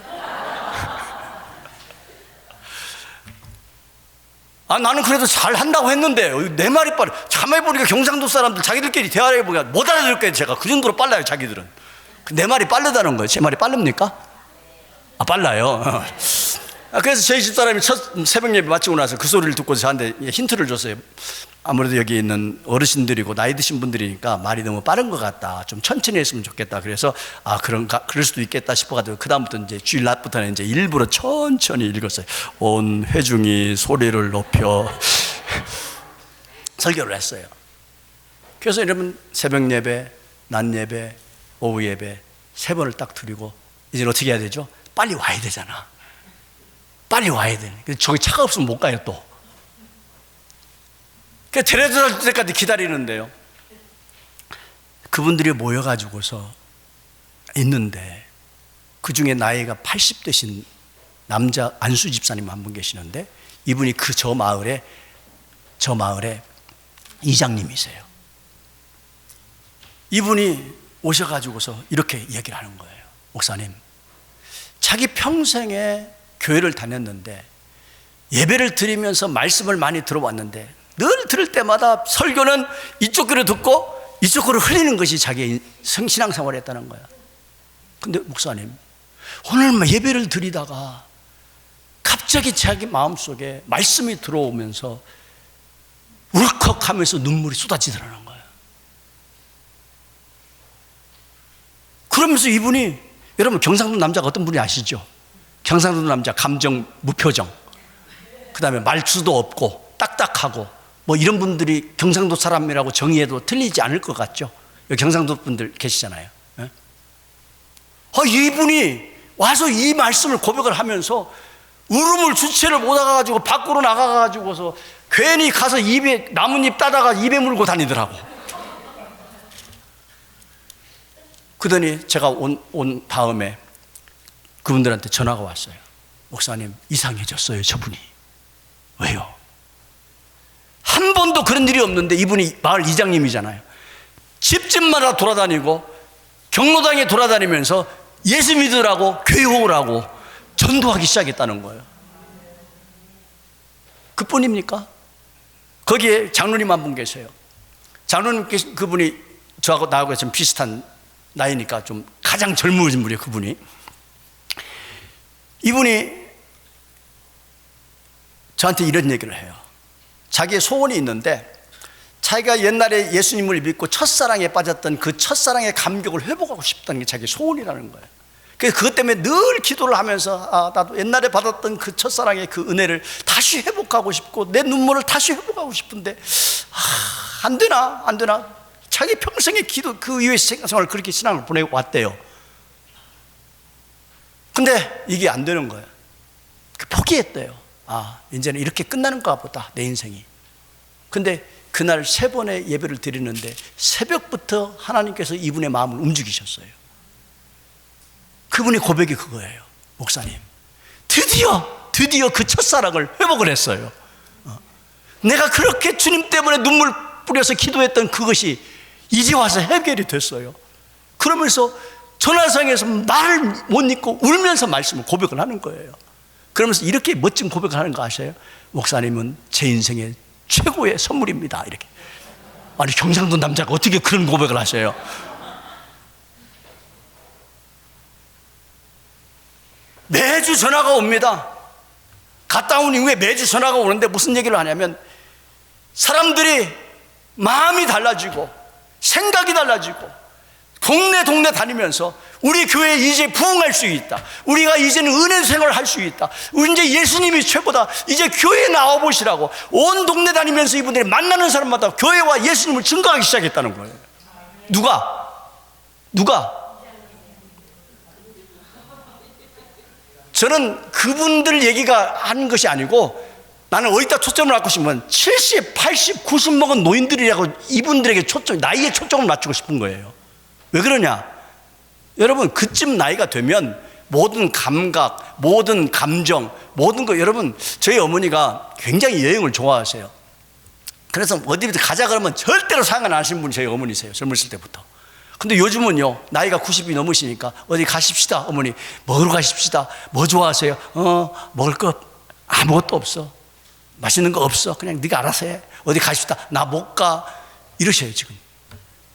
아, 나는 그래도 잘 한다고 했는데 내 말이 빨라. 가만히 보니까 경상도 사람들 자기들끼리 대화를 해보니까 못 알아들을 거예요. 제가 그 정도로 빨라요, 자기들은. 내 말이 빠르다는 거예요. 제 말이 빠릅니까? 아, 빨라요. 그래서 저희 집사람이 첫 새벽 예배 마치고 나서 그 소리를 듣고 저한테 힌트를 줬어요. 아무래도 여기 있는 어르신들이고 나이 드신 분들이니까 말이 너무 빠른 것 같다. 좀 천천히 했으면 좋겠다. 그래서 아, 그럴 수도 있겠다 싶어가지고 그다음부터 이제 주일 낮부터는 이제 일부러 천천히 읽었어요. 온 회중이 소리를 높여 설교를 했어요. 그래서 여러분 새벽 예배, 낮 예배, 오후 예배 3번을 딱 드리고 이제 어떻게 해야 되죠? 빨리 와야 되잖아. 빨리 와야 돼. 저기 차가 없으면 못 가요 또. 데려다 줄 때까지 기다리는데요. 그분들이 모여가지고서 있는데 그 중에 나이가 80대신 남자 안수 집사님 한 분 계시는데 이분이 저 마을에 이장님이세요. 이분이 오셔가지고서 이렇게 얘기를 하는 거예요. 목사님, 자기 평생에 교회를 다녔는데 예배를 드리면서 말씀을 많이 들어왔는데 늘 들을 때마다 설교는 이쪽 귀로 듣고 이쪽 귀로 흘리는 것이 자기의 신앙생활을 했다는 거야. 근데 목사님, 오늘 예배를 드리다가 갑자기 자기 마음속에 말씀이 들어오면서 울컥하면서 눈물이 쏟아지더라는 거야. 그러면서 이분이, 여러분 경상도 남자가 어떤 분이 아시죠? 경상도 남자 감정 무표정, 그 다음에 말투도 없고 딱딱하고 뭐 이런 분들이 경상도 사람이라고 정의해도 틀리지 않을 것 같죠? 여기 경상도 분들 계시잖아요. 예? 이분이 와서 이 말씀을 고백을 하면서 울음을 주체를 못하가지고 밖으로 나가가지고서 괜히 가서 입에 나뭇잎 따다가 입에 물고 다니더라고. 그러더니 제가 온 다음에 그분들한테 전화가 왔어요. 목사님, 이상해졌어요 저분이. 왜요? 한 번도 그런 일이 없는데 이분이 마을 이장님이잖아요. 집집마다 돌아다니고 경로당에 돌아다니면서 예수 믿으라고 교회 오라고 전도하기 시작했다는 거예요. 그뿐입니까? 거기에 장로님 한 분 계세요. 장로님 그분이 저하고 나하고 좀 비슷한 나이니까 좀 가장 젊으신 분이에요. 그분이. 이분이 저한테 이런 얘기를 해요. 자기의 소원이 있는데 자기가 옛날에 예수님을 믿고 첫사랑에 빠졌던 그 첫사랑의 감격을 회복하고 싶다는 게 자기의 소원이라는 거예요. 그래서 그것 때문에 늘 기도를 하면서 나도 옛날에 받았던 그 첫사랑의 그 은혜를 다시 회복하고 싶고 내 눈물을 다시 회복하고 싶은데 안 되나 자기 평생의 기도 그 이후의 생활을 그렇게 신앙을 보내고 왔대요. 근데 이게 안 되는 거예요. 포기했대요. 이제는 이렇게 끝나는가 보다 내 인생이. 근데 그날 3번의 예배를 드리는데 새벽부터 하나님께서 이분의 마음을 움직이셨어요. 그분의 고백이 그거예요. 목사님, 드디어 그 첫사랑을 회복을 했어요. 내가 그렇게 주님 때문에 눈물 뿌려서 기도했던 그것이 이제 와서 해결이 됐어요. 그러면서 전화상에서 말을 못 잇고 울면서 말씀을 고백을 하는 거예요. 그러면서 이렇게 멋진 고백을 하는 거 아세요? 목사님은 제 인생의 최고의 선물입니다. 이렇게. 아니, 경상도 남자가 어떻게 그런 고백을 하셔요? 매주 전화가 옵니다. 갔다 온 이후에 매주 전화가 오는데 무슨 얘기를 하냐면 사람들이 마음이 달라지고 생각이 달라지고 동네 다니면서 우리 교회에 이제 부흥할 수 있다. 우리가 이제는 은혜 생활을 할 수 있다. 이제 예수님이 최고다. 이제 교회에 나와보시라고 온 동네 다니면서 이분들이 만나는 사람마다 교회와 예수님을 증거하기 시작했다는 거예요. 누가? 저는 그분들 얘기가 하는 것이 아니고 나는 어디다 초점을 맞고 싶으면 70, 80, 90 먹은 노인들이라고 이분들에게 나이에 초점을 맞추고 싶은 거예요. 왜 그러냐? 여러분, 그쯤 나이가 되면 모든 감각, 모든 감정, 모든 거, 여러분, 저희 어머니가 굉장히 여행을 좋아하세요. 그래서 어디부터 가자 그러면 절대로 상관 안 하시는 분이 저희 어머니세요. 젊으실 때부터. 근데 요즘은요, 나이가 90이 넘으시니까 어디 가십시다. 어머니, 먹으러 가십시다. 뭐 좋아하세요? 먹을 거 아무것도 없어. 맛있는 거 없어. 그냥 네가 알아서 해. 어디 가십시다. 나 못 가. 이러셔요, 지금.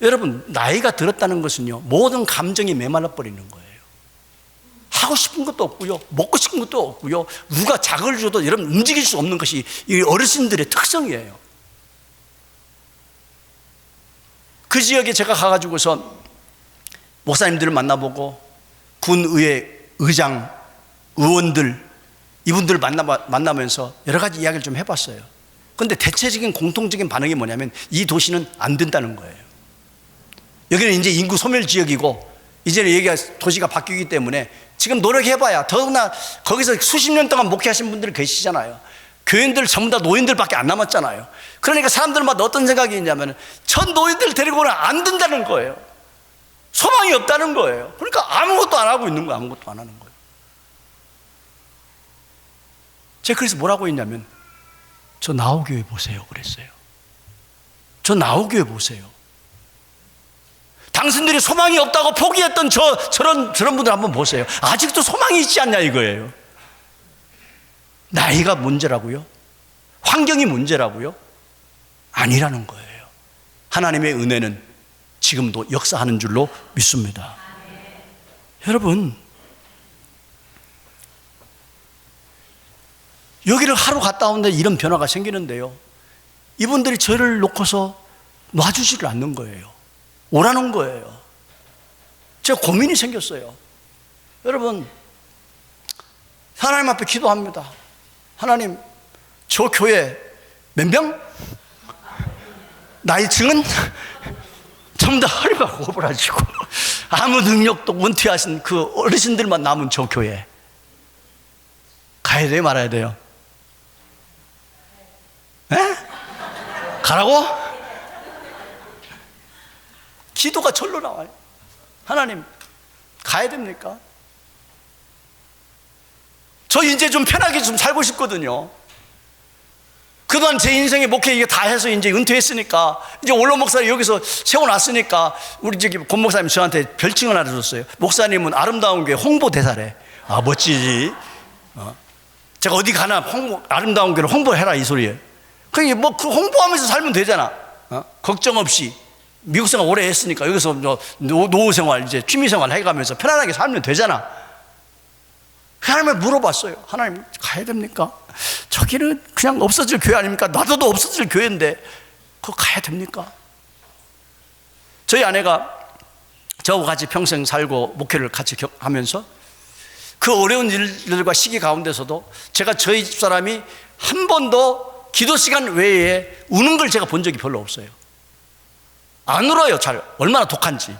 여러분, 나이가 들었다는 것은요, 모든 감정이 메말라 버리는 거예요. 하고 싶은 것도 없고요, 먹고 싶은 것도 없고요, 누가 자극을 줘도 여러분 움직일 수 없는 것이 이 어르신들의 특성이에요. 그 지역에 제가 가가지고서 목사님들을 만나보고 군의회 의장, 의원들, 이분들을 만나면서 여러 가지 이야기를 좀 해봤어요. 그런데 대체적인 공통적인 반응이 뭐냐면 이 도시는 안 된다는 거예요. 여기는 이제 인구 소멸 지역이고 이제는 여기가 도시가 바뀌기 때문에 지금 노력해봐야, 더구나 거기서 수십 년 동안 목회하신 분들 계시잖아요. 교인들 전부 다 노인들밖에 안 남았잖아요. 그러니까 사람들마다 어떤 생각이 있냐면 전 노인들 데리고는 안 된다는 거예요. 소망이 없다는 거예요. 그러니까 아무것도 안 하고 있는 거예요. 아무것도 안 하는 거예요. 제가 그래서 뭐라고 했냐면 저 나우교회 보세요 그랬어요. 저 나우교회 보세요. 당신들이 소망이 없다고 포기했던 저런 분들 한번 보세요. 아직도 소망이 있지 않냐 이거예요. 나이가 문제라고요? 환경이 문제라고요? 아니라는 거예요. 하나님의 은혜는 지금도 역사하는 줄로 믿습니다. 여러분, 여기를 하루 갔다 오는데 이런 변화가 생기는데요, 이분들이 저를 놓고서 놔주지를 않는 거예요. 오라는 거예요. 제가 고민이 생겼어요. 여러분, 하나님 앞에 기도합니다. 하나님, 저 교회 몇 명? 나이층은? 전부 다 허리가 고부라지고 아무 능력도 은퇴하신 그 어르신들만 남은 저 교회 가야 돼요 말아야 돼요? 에? 가라고? 기도가 절로 나와요. 하나님, 가야 됩니까? 저 이제 좀 편하게 좀 살고 싶거든요. 그동안 제 인생의 목회 이게 다 해서 이제 은퇴했으니까, 이제 원로 목사를 여기서 세워놨으니까, 우리 저기 권 목사님 저한테 별칭을 하나 줬어요. 목사님은 아름다운 교회 홍보대사래. 아, 멋지지. 제가 어디 가나 아름다운 교회를 홍보해라 이 소리예요. 그게 뭐 그 홍보하면서 살면 되잖아. 걱정 없이. 미국 생활 오래 했으니까 여기서 노후 생활, 이제 취미 생활 해가면서 편안하게 살면 되잖아. 하나님을 물어봤어요. 하나님, 가야 됩니까? 저기는 그냥 없어질 교회 아닙니까? 놔둬도 없어질 교회인데 그거 가야 됩니까? 저희 아내가 저하고 같이 평생 살고 목회를 같이 하면서 그 어려운 일들과 시기 가운데서도 제가 저희 집사람이 한 번도 기도 시간 외에 우는 걸 제가 본 적이 별로 없어요. 안 울어요. 잘. 얼마나 독한지.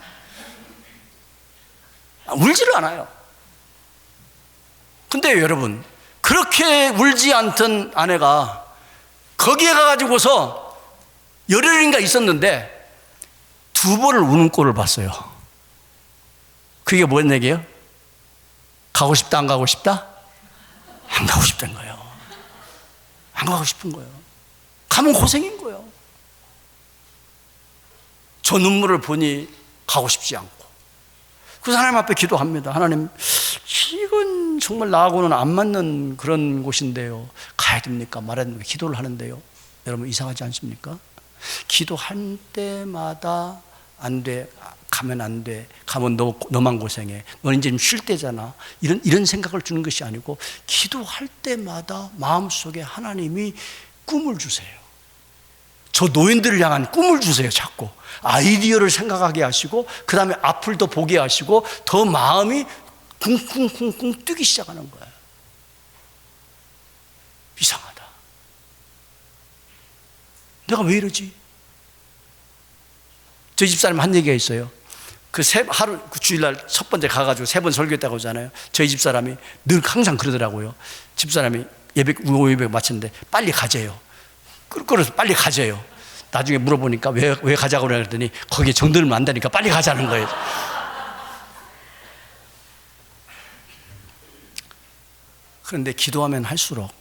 울지를 않아요. 근데 여러분, 그렇게 울지 않던 아내가 거기에 가가지고서 열흘인가 있었는데 2번을 우는 꼴을 봤어요. 그게 뭔 얘기예요? 가고 싶다, 안 가고 싶다? 안 가고 싶다는 거예요. 안 가고 싶은 거예요. 가면 고생인 거예요. 저 눈물을 보니 가고 싶지 않고. 그래서 하나님 앞에 기도합니다. 하나님, 이건 정말 나하고는 안 맞는 그런 곳인데요. 가야 됩니까? 말아야 됩니까? 기도를 하는데요. 여러분, 이상하지 않습니까? 기도할 때마다 안 돼. 가면 안 돼. 가면 너만 고생해. 넌 이제 좀 쉴 때잖아. 이런 생각을 주는 것이 아니고, 기도할 때마다 마음속에 하나님이 꿈을 주세요. 저 노인들을 향한 꿈을 주세요. 자꾸 아이디어를 생각하게 하시고, 그 다음에 앞을 더 보게 하시고, 더 마음이 쿵쿵쿵쿵 뛰기 시작하는 거예요. 이상하다. 내가 왜 이러지? 저희 집사람 한 얘기가 있어요. 그 주일날 첫 번째 가가지고 3번 설교했다고 하잖아요. 저희 집사람이 늘 항상 그러더라고요. 집사람이 예배 마쳤는데 빨리 가재요. 끌어서 빨리 가재요. 나중에 물어보니까 왜 가자고 그랬더니 거기에 정들면 안 되니까 빨리 가자는 거예요. 그런데 기도하면 할수록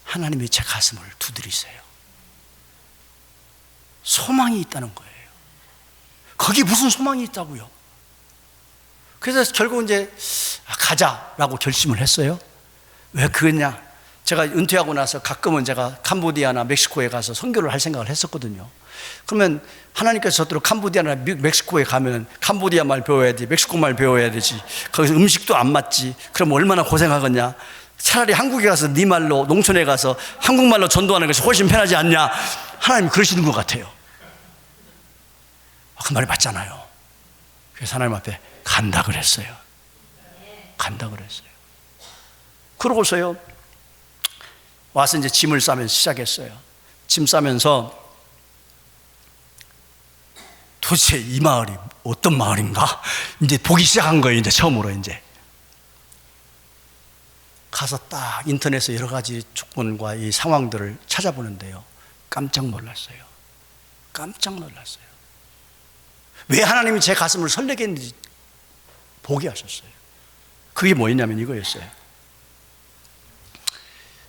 하나님이 제 가슴을 두드리세요. 소망이 있다는 거예요. 거기 무슨 소망이 있다고요? 그래서 결국 이제 가자라고 결심을 했어요. 왜 그랬냐? 제가 은퇴하고 나서 가끔은 제가 캄보디아나 멕시코에 가서 선교를 할 생각을 했었거든요. 그러면 하나님께서 저대로 캄보디아나 멕시코에 가면 캄보디아 말 배워야 돼, 멕시코 말 배워야 되지. 거기서 음식도 안 맞지. 그럼 얼마나 고생하겠냐. 차라리 한국에 가서 네 말로, 농촌에 가서 한국말로 전도하는 것이 훨씬 편하지 않냐. 하나님 그러시는 것 같아요. 그 말이 맞잖아요. 그래서 하나님 앞에 간다 그랬어요. 간다 그랬어요. 그러고서요, 와서 이제 짐을 싸면 시작했어요. 짐 싸면서 도대체 이 마을이 어떤 마을인가? 이제 보기 시작한 거예요. 이제 처음으로 이제. 가서 딱 인터넷에 여러 가지 조건과 이 상황들을 찾아보는데요. 깜짝 놀랐어요. 깜짝 놀랐어요. 왜 하나님이 제 가슴을 설레게 했는지 보게 하셨어요. 그게 뭐였냐면 이거였어요.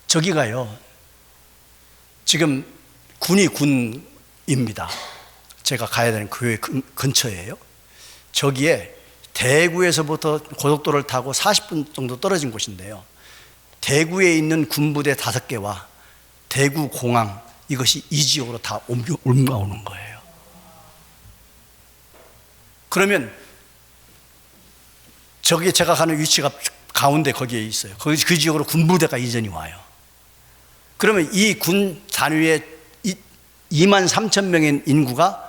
저기가요, 지금 군이 군입니다. 제가 가야 되는 교회 근처예요. 저기에 대구에서부터 고속도로를 타고 40분 정도 떨어진 곳인데요. 대구에 있는 군부대 5개와 대구 공항, 이것이 이 지역으로 다 옮겨오는 거예요. 그러면 저기 제가 가는 위치가 가운데 거기에 있어요. 그 지역으로 군부대가 이전이 와요. 그러면 이 군 단위의 2만 3천 명의 인구가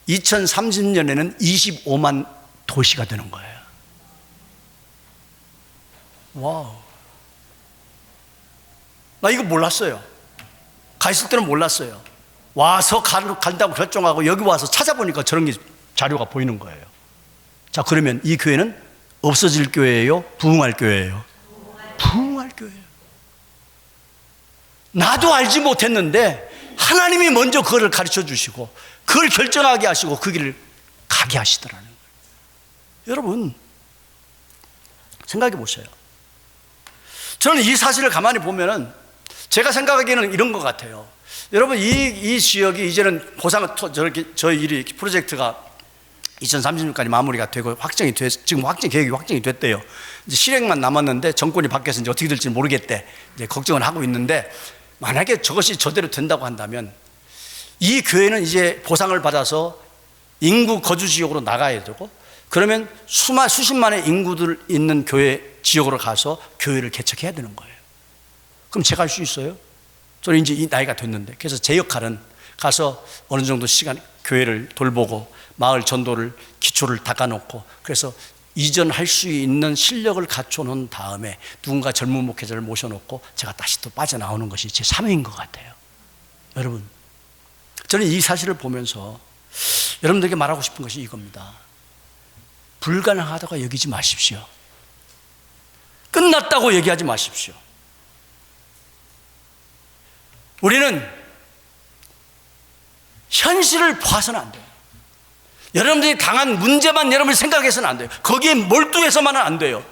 2030년에는 25만 도시가 되는 거예요. 와우. 나 이거 몰랐어요. 가 있을 때는 몰랐어요. 와서 간다고 결정하고 여기 와서 찾아보니까 저런 게 자료가 보이는 거예요. 자, 그러면 이 교회는 없어질 교회예요? 부흥할 교회예요? 부흥할 교회예요. 나도 알지 못했는데 하나님이 먼저 그거를 가르쳐 주시고 그걸 결정하게 하시고 그 길을 가게 하시더라는 거예요. 여러분, 생각해 보세요. 저는 이 사실을 가만히 보면은 제가 생각하기에는 이런 것 같아요. 여러분, 이 지역이 이제는 저렇게 저희 일이 프로젝트가 2030년까지 마무리가 되고 지금 계획이 확정이 됐대요. 이제 실행만 남았는데 정권이 바뀌어서 이제 어떻게 될지 모르겠대. 이제 걱정을 하고 있는데, 만약에 저것이 저대로 된다고 한다면 이 교회는 이제 보상을 받아서 인구 거주 지역으로 나가야 되고, 그러면 수십만의 인구들 있는 교회 지역으로 가서 교회를 개척해야 되는 거예요. 그럼 제가 할 수 있어요? 저는 이제 이 나이가 됐는데, 그래서 제 역할은 가서 어느 정도 시간 교회를 돌보고 마을 전도를 기초를 닦아놓고, 그래서 이전할 수 있는 실력을 갖춰놓은 다음에 누군가 젊은 목회자를 모셔놓고 제가 다시 또 빠져나오는 것이 제 사명인 것 같아요. 여러분, 저는 이 사실을 보면서 여러분들에게 말하고 싶은 것이 이겁니다. 불가능하다고 여기지 마십시오. 끝났다고 얘기하지 마십시오. 우리는 현실을 봐서는 안 돼요. 여러분들이 당한 문제만 여러분이 생각해서는 안 돼요. 거기에 몰두해서만은 안 돼요.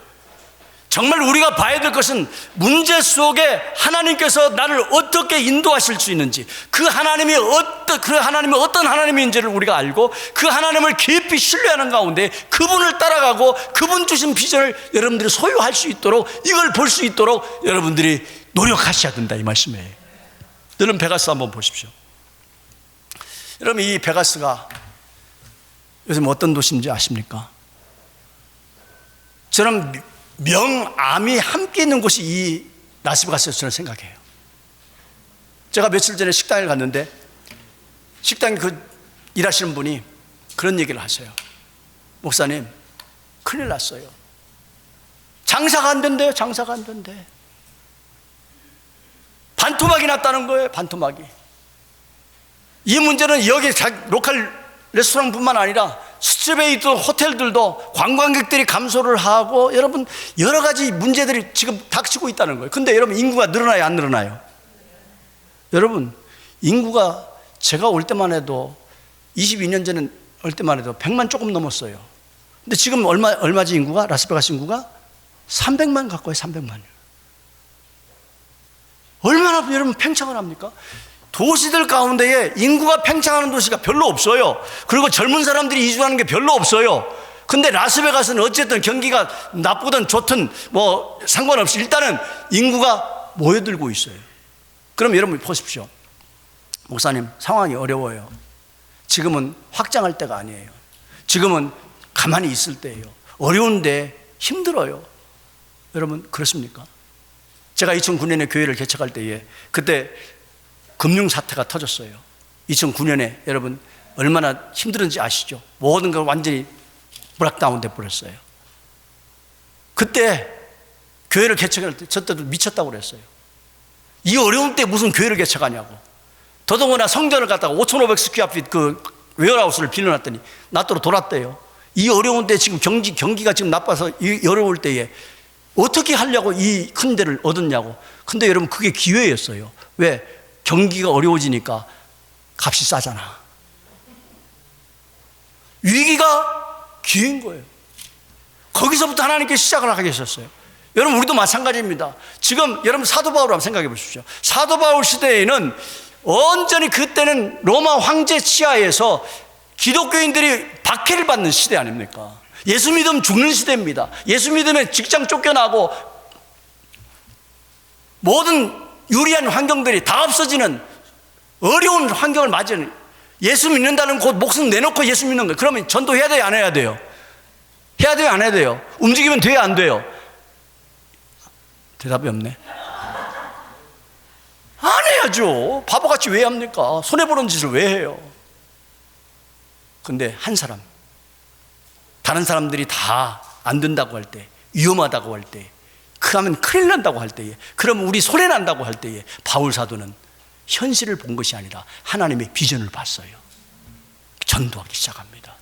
정말 우리가 봐야 될 것은 문제 속에 하나님께서 나를 어떻게 인도하실 수 있는지, 그 하나님이 어떤 하나님인지를 우리가 알고 그 하나님을 깊이 신뢰하는 가운데 그분을 따라가고 그분 주신 비전을 여러분들이 소유할 수 있도록, 이걸 볼 수 있도록 여러분들이 노력하셔야 된다, 이 말씀이에요. 여러분, 베가스 한번 보십시오. 여러분, 이 베가스가 요즘 어떤 도시인지 아십니까? 저는 명암이 함께 있는 곳이 이 라스베가스라고 저는 생각해요. 제가 며칠 전에 식당에 갔는데 식당 일하시는 분이 그런 얘기를 하세요. 목사님, 큰일 났어요. 장사가 안 된대요. 장사가 안 된대. 반토막이 났다는 거예요. 반토막이. 이 문제는 여기 로컬 레스토랑뿐만 아니라 스트립에 있던 호텔들도 관광객들이 감소를 하고, 여러분, 여러 가지 문제들이 지금 닥치고 있다는 거예요. 근데 여러분, 인구가 늘어나요, 안 늘어나요? 여러분, 인구가 제가 올 때만 해도 22년 전에 올 때만 해도 100만 조금 넘었어요. 근데 지금 얼마지 인구가? 라스베가스 인구가 300만 가까워요. 300만이요. 얼마나 여러분 팽창을 합니까? 도시들 가운데에 인구가 팽창하는 도시가 별로 없어요. 그리고 젊은 사람들이 이주하는 게 별로 없어요. 근데 라스베가스는 어쨌든 경기가 나쁘든 좋든 뭐 상관없이 일단은 인구가 모여들고 있어요. 그럼 여러분 보십시오. 목사님, 상황이 어려워요. 지금은 확장할 때가 아니에요. 지금은 가만히 있을 때예요. 어려운데 힘들어요. 여러분 그렇습니까? 제가 2009년에 교회를 개척할 때에 그때 금융 사태가 터졌어요. 2009년에 여러분 얼마나 힘들은지 아시죠? 모든 걸 완전히 브락다운 돼 버렸어요. 그때 교회를 개척할 때 저 때도 미쳤다고 그랬어요. 이 어려운 때 무슨 교회를 개척하냐고. 더더구나 성전을 갖다가 5,500스퀘어핏 그 웨어하우스를 빌려놨더니 나더러 돌았대요. 이 어려운 때 지금 경기가 지금 나빠서 이 어려울 때에 어떻게 하려고 이 큰 데를 얻었냐고. 근데 여러분 그게 기회였어요. 왜? 경기가 어려워지니까 값이 싸잖아. 위기가 기회인 거예요. 거기서부터 하나님께 시작을 하게 하셨어요. 여러분 우리도 마찬가지입니다. 지금 여러분 사도 바울을 한번 생각해 보십시오. 사도 바울 시대에는 온전히 그때는 로마 황제 치하에서 기독교인들이 박해를 받는 시대 아닙니까? 예수 믿으면 죽는 시대입니다. 예수 믿으면 직장 쫓겨나고 모든 유리한 환경들이 다 없어지는 어려운 환경을 맞이하는, 예수 믿는다는 곧 목숨 내놓고 예수 믿는 거예요. 그러면 전도해야 돼요, 안 해야 돼요? 해야 돼요, 안 해야 돼요? 움직이면 돼요, 안 돼요? 대답이 없네. 안 해야죠. 바보같이 왜 합니까? 손해보는 짓을 왜 해요? 근데 한 사람, 다른 사람들이 다 안 된다고 할 때, 위험하다고 할 때, 그러면 큰일 난다고 할 때에, 그러면 우리 손해 난다고 할 때에 바울 사도는 현실을 본 것이 아니라 하나님의 비전을 봤어요. 전도하기 시작합니다.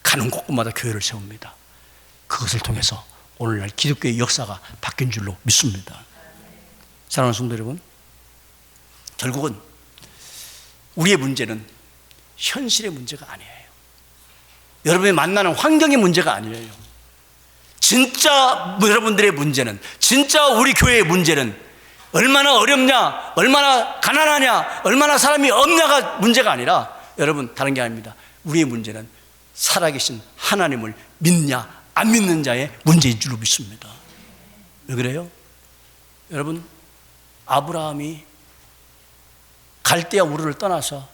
가는 곳곳마다 교회를 세웁니다. 그것을 통해서 오늘날 기독교의 역사가 바뀐 줄로 믿습니다. 사랑하는 성도 여러분, 결국은 우리의 문제는 현실의 문제가 아니에요. 여러분이 만나는 환경의 문제가 아니에요. 진짜 여러분들의 문제는, 진짜 우리 교회의 문제는 얼마나 어렵냐, 얼마나 가난하냐, 얼마나 사람이 없냐가 문제가 아니라, 여러분 다른 게 아닙니다. 우리의 문제는 살아계신 하나님을 믿냐 안 믿는 자의 문제인 줄로 믿습니다. 왜 그래요? 여러분, 아브라함이 갈대아 우르를 떠나서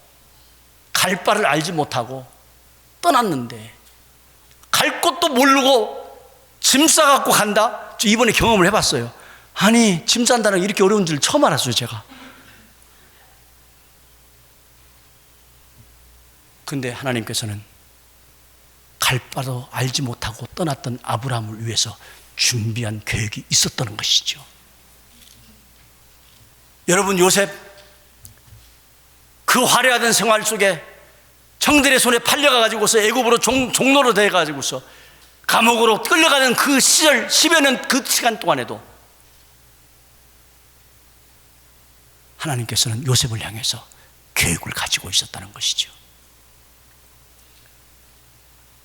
갈 바를 알지 못하고 떠났는데 갈 곳도 모르고 짐 싸갖고 간다? 저 이번에 경험을 해봤어요. 아니, 짐 싼다는 게 이렇게 어려운 줄 처음 알았어요, 제가. 근데 하나님께서는 갈 바도 알지 못하고 떠났던 아브라함을 위해서 준비한 계획이 있었다는 것이죠. 여러분, 요셉 그 화려하던 생활 속에 형들의 손에 팔려가지고서 애굽으로 종로로 돼가지고서 감옥으로 끌려가는 그 시절 10여 년 그 시간 동안에도 하나님께서는 요셉을 향해서 계획을 가지고 있었다는 것이죠.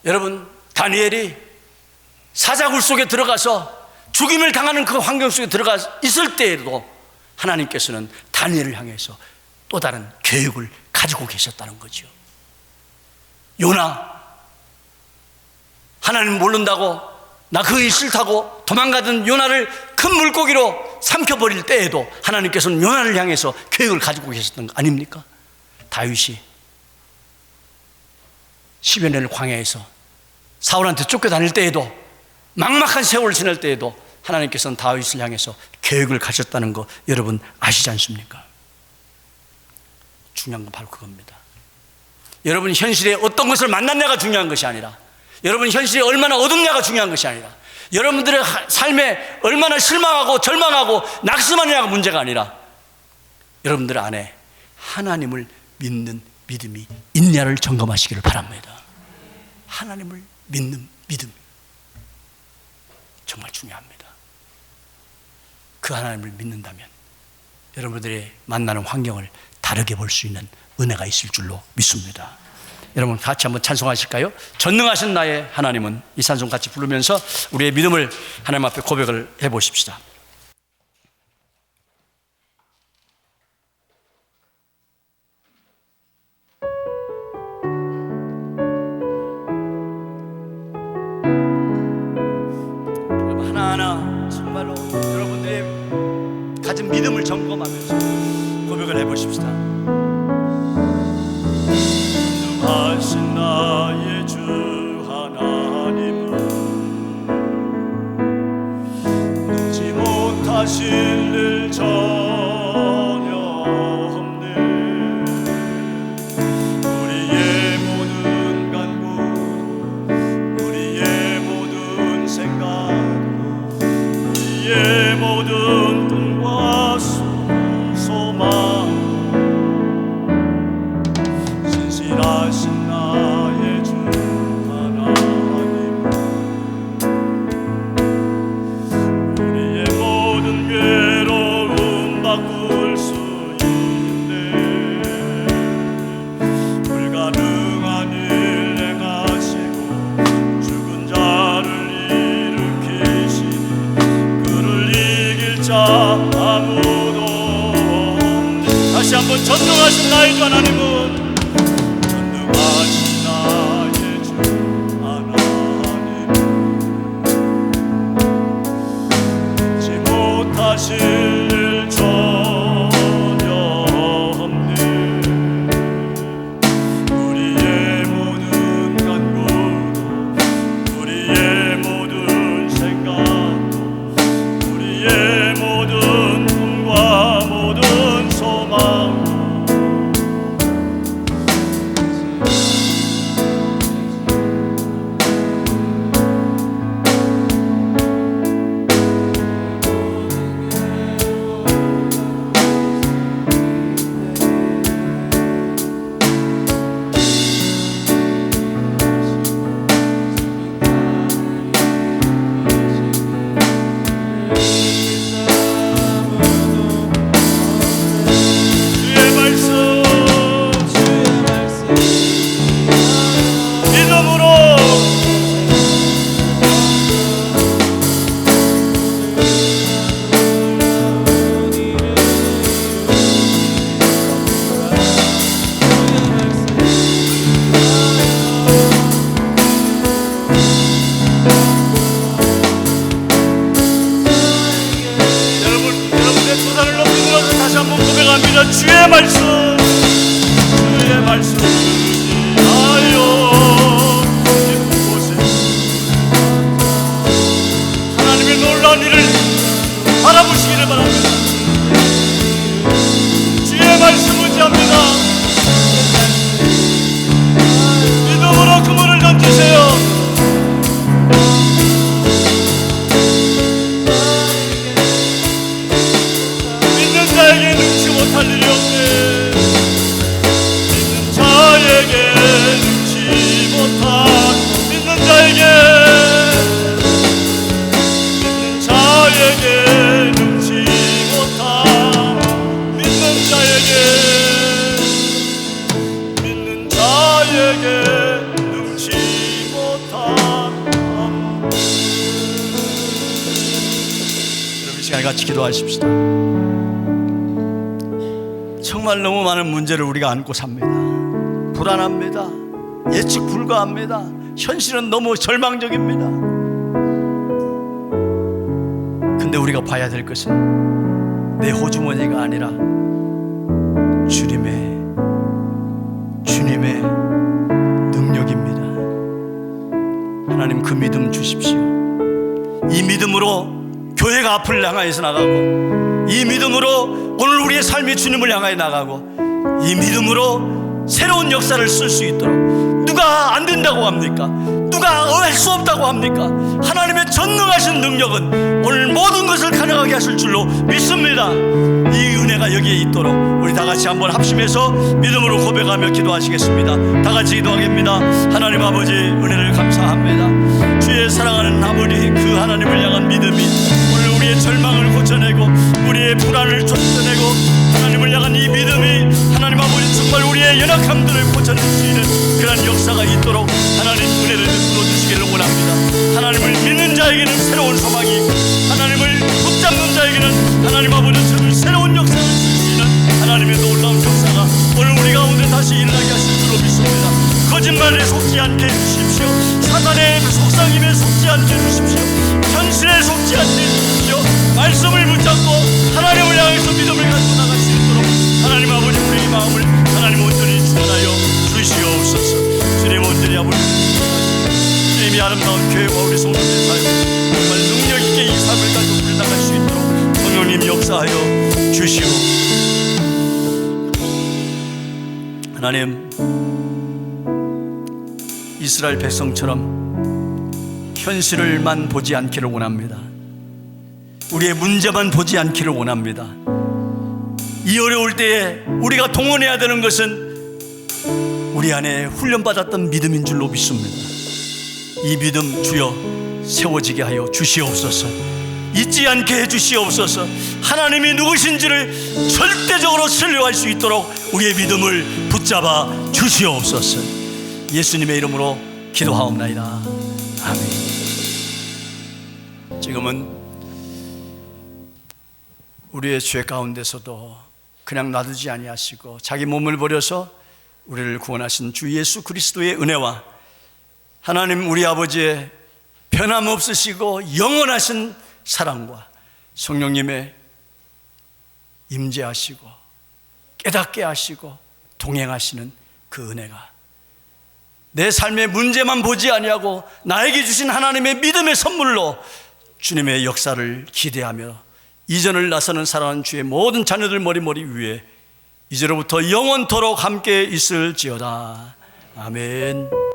여러분, 다니엘이 사자굴 속에 들어가서 죽임을 당하는 그 환경 속에 들어가 있을 때에도 하나님께서는 다니엘을 향해서 또 다른 계획을 가지고 계셨다는 거죠. 요나, 하나님 모른다고 나 그 일 싫다고 도망가던 요나를 큰 물고기로 삼켜버릴 때에도 하나님께서는 요나를 향해서 계획을 가지고 계셨던 거 아닙니까? 다윗이 10여 년을 광야에서 사울한테 쫓겨다닐 때에도, 막막한 세월을 지낼 때에도 하나님께서는 다윗을 향해서 계획을 가졌다는 거 여러분 아시지 않습니까? 중요한 건 바로 그겁니다. 여러분 현실에 어떤 것을 만났냐가 중요한 것이 아니라, 여러분 현실에 얼마나 얻었냐가 중요한 것이 아니라, 여러분들의 삶에 얼마나 실망하고 절망하고 낙심하느냐가 문제가 아니라, 여러분들 안에 하나님을 믿는 믿음이 있냐를 점검하시기를 바랍니다. 하나님을 믿는 믿음, 정말 중요합니다. 그 하나님을 믿는다면 여러분들의 만나는 환경을 다르게 볼 수 있는 은혜가 있을 줄로 믿습니다. 여러분 같이 한번 찬송하실까요? 전능하신 나의 하나님은, 이 찬송 같이 부르면서 우리의 믿음을 하나님 앞에 고백을 해보십시다. 하나하나 정말로 여러분들의 가진 믿음을 점검하면서 고백을 해보십시다. 전능하신 나의 주 하나님은 능지 못하실 일 전혀 없네. 우리의 모든 간구, 우리의 모든 생각, 우리의 모든 꿈과 소망, 신실하신 나의 주 하나님, 우리의 모든 괴로움 바꿀 수 있네. 불가능한 일 행하시고 죽은 자를 일으키시니 그를 이길 자 아무도 없네. 다시 한번 전능하신 나의 주 하나님은 전능하신 나의 주 하나님, 잊지 못하실 일 전혀 없네. 우리의 모든 간구도, 우리의 모든 생각도, 우리의 모든 꿈과 모든 소망, 주의 말씀 믿음으로 여러분의 두 손을 높이 들어서 다시 한번 고백합니다. 주의 말씀, 주의 말씀 하여 깊은 곳에 하나님의 놀라운 일을 바라보시기를 바랍니다. 주의 말씀 의지합니다. 믿음으로 그물을 던지세요. 믿는 자에게 능치 못할 일이 없네. 믿는 자에게 능치 못할, 믿는 자에게, 믿는 자에게 능치 못할, 믿는 자에게, 믿는 자에게 능치 못할. 여러분 이 시간 같이 기도하십시다. 정말 너무 많은 문제를 우리가 안고 삽니다. 불안합니다. 예측 불가합니다. 현실은 너무 절망적입니다. 근데 우리가 봐야 될 것은 내 호주머니가 아니라 주님의 능력입니다. 하나님 그 믿음 주십시오. 이 믿음으로 교회가 앞을 향하여서 나가고, 이 믿음으로 오늘 우리의 삶이 주님을 향하여 나가고, 이 믿음으로 새로운 역사를 쓸 수 있도록. 누가 안 된다고 합니까? 누가 할 수 없다고 합니까? 하나님의 전능하신 능력은 오늘 모든 것을 가능하게 하실 줄로 믿습니다. 이 은혜가 여기에 있도록 우리 다 같이 한번 합심해서 믿음으로 고백하며 기도하시겠습니다. 다 같이 기도하겠습니다. 하나님 아버지, 은혜를 감사합니다. 주의 사랑하는 아버지, 그 하나님을 향한 믿음이 오늘 우리의 절망을 고쳐내고 우리의 불안을 쫓아내고, 하나님을 향한 이 믿음이 하나님 아버지 정말 우리의 연약함들을 고쳐낼 수 있는 그런 역사가 있도록 하나님 은혜를 베풀어 주시기를 원합니다. 하나님을 믿는 자에게는 새로운 소망이 있고, 하나님을 붙잡는 자에게는 하나님 아버지 새로운 역사를 쓸 수 있는 하나님의 놀라운 역사가 오늘 우리 가운데 다시 일어나게 하실 줄로 믿습니다. 거짓말에 속지 않게 해주십시오. 사단의 속삭임에 속지 않게 해주십시오. 현실에 속지 않게 하여 주시오. 하나님, 이스라엘 백성처럼 현실을만 보지 않기를 원합니다. 우리의 문제만 보지 않기를 원합니다. 이 어려울 때에 우리가 동원해야 되는 것은 우리 안에 훈련받았던 믿음인 줄로 믿습니다. 이 믿음 주여 세워지게 하여 주시옵소서. 잊지 않게 해 주시옵소서. 하나님이 누구신지를 절대적으로 신뢰할 수 있도록 우리의 믿음을 붙잡아 주시옵소서. 예수님의 이름으로 기도하옵나이다. 아멘. 지금은 우리의 죄 가운데서도 그냥 놔두지 아니하시고 자기 몸을 버려서 우리를 구원하신 주 예수 그리스도의 은혜와 하나님 우리 아버지의 변함없으시고 영원하신 사랑과 성령님의 임재하시고 깨닫게 하시고 동행하시는 그 은혜가 내 삶의 문제만 보지 아니하고 나에게 주신 하나님의 믿음의 선물로 주님의 역사를 기대하며 이전을 나서는 살아가는 주의 모든 자녀들 머리 위에 이제로부터 영원토록 함께 있을지어다. 아멘.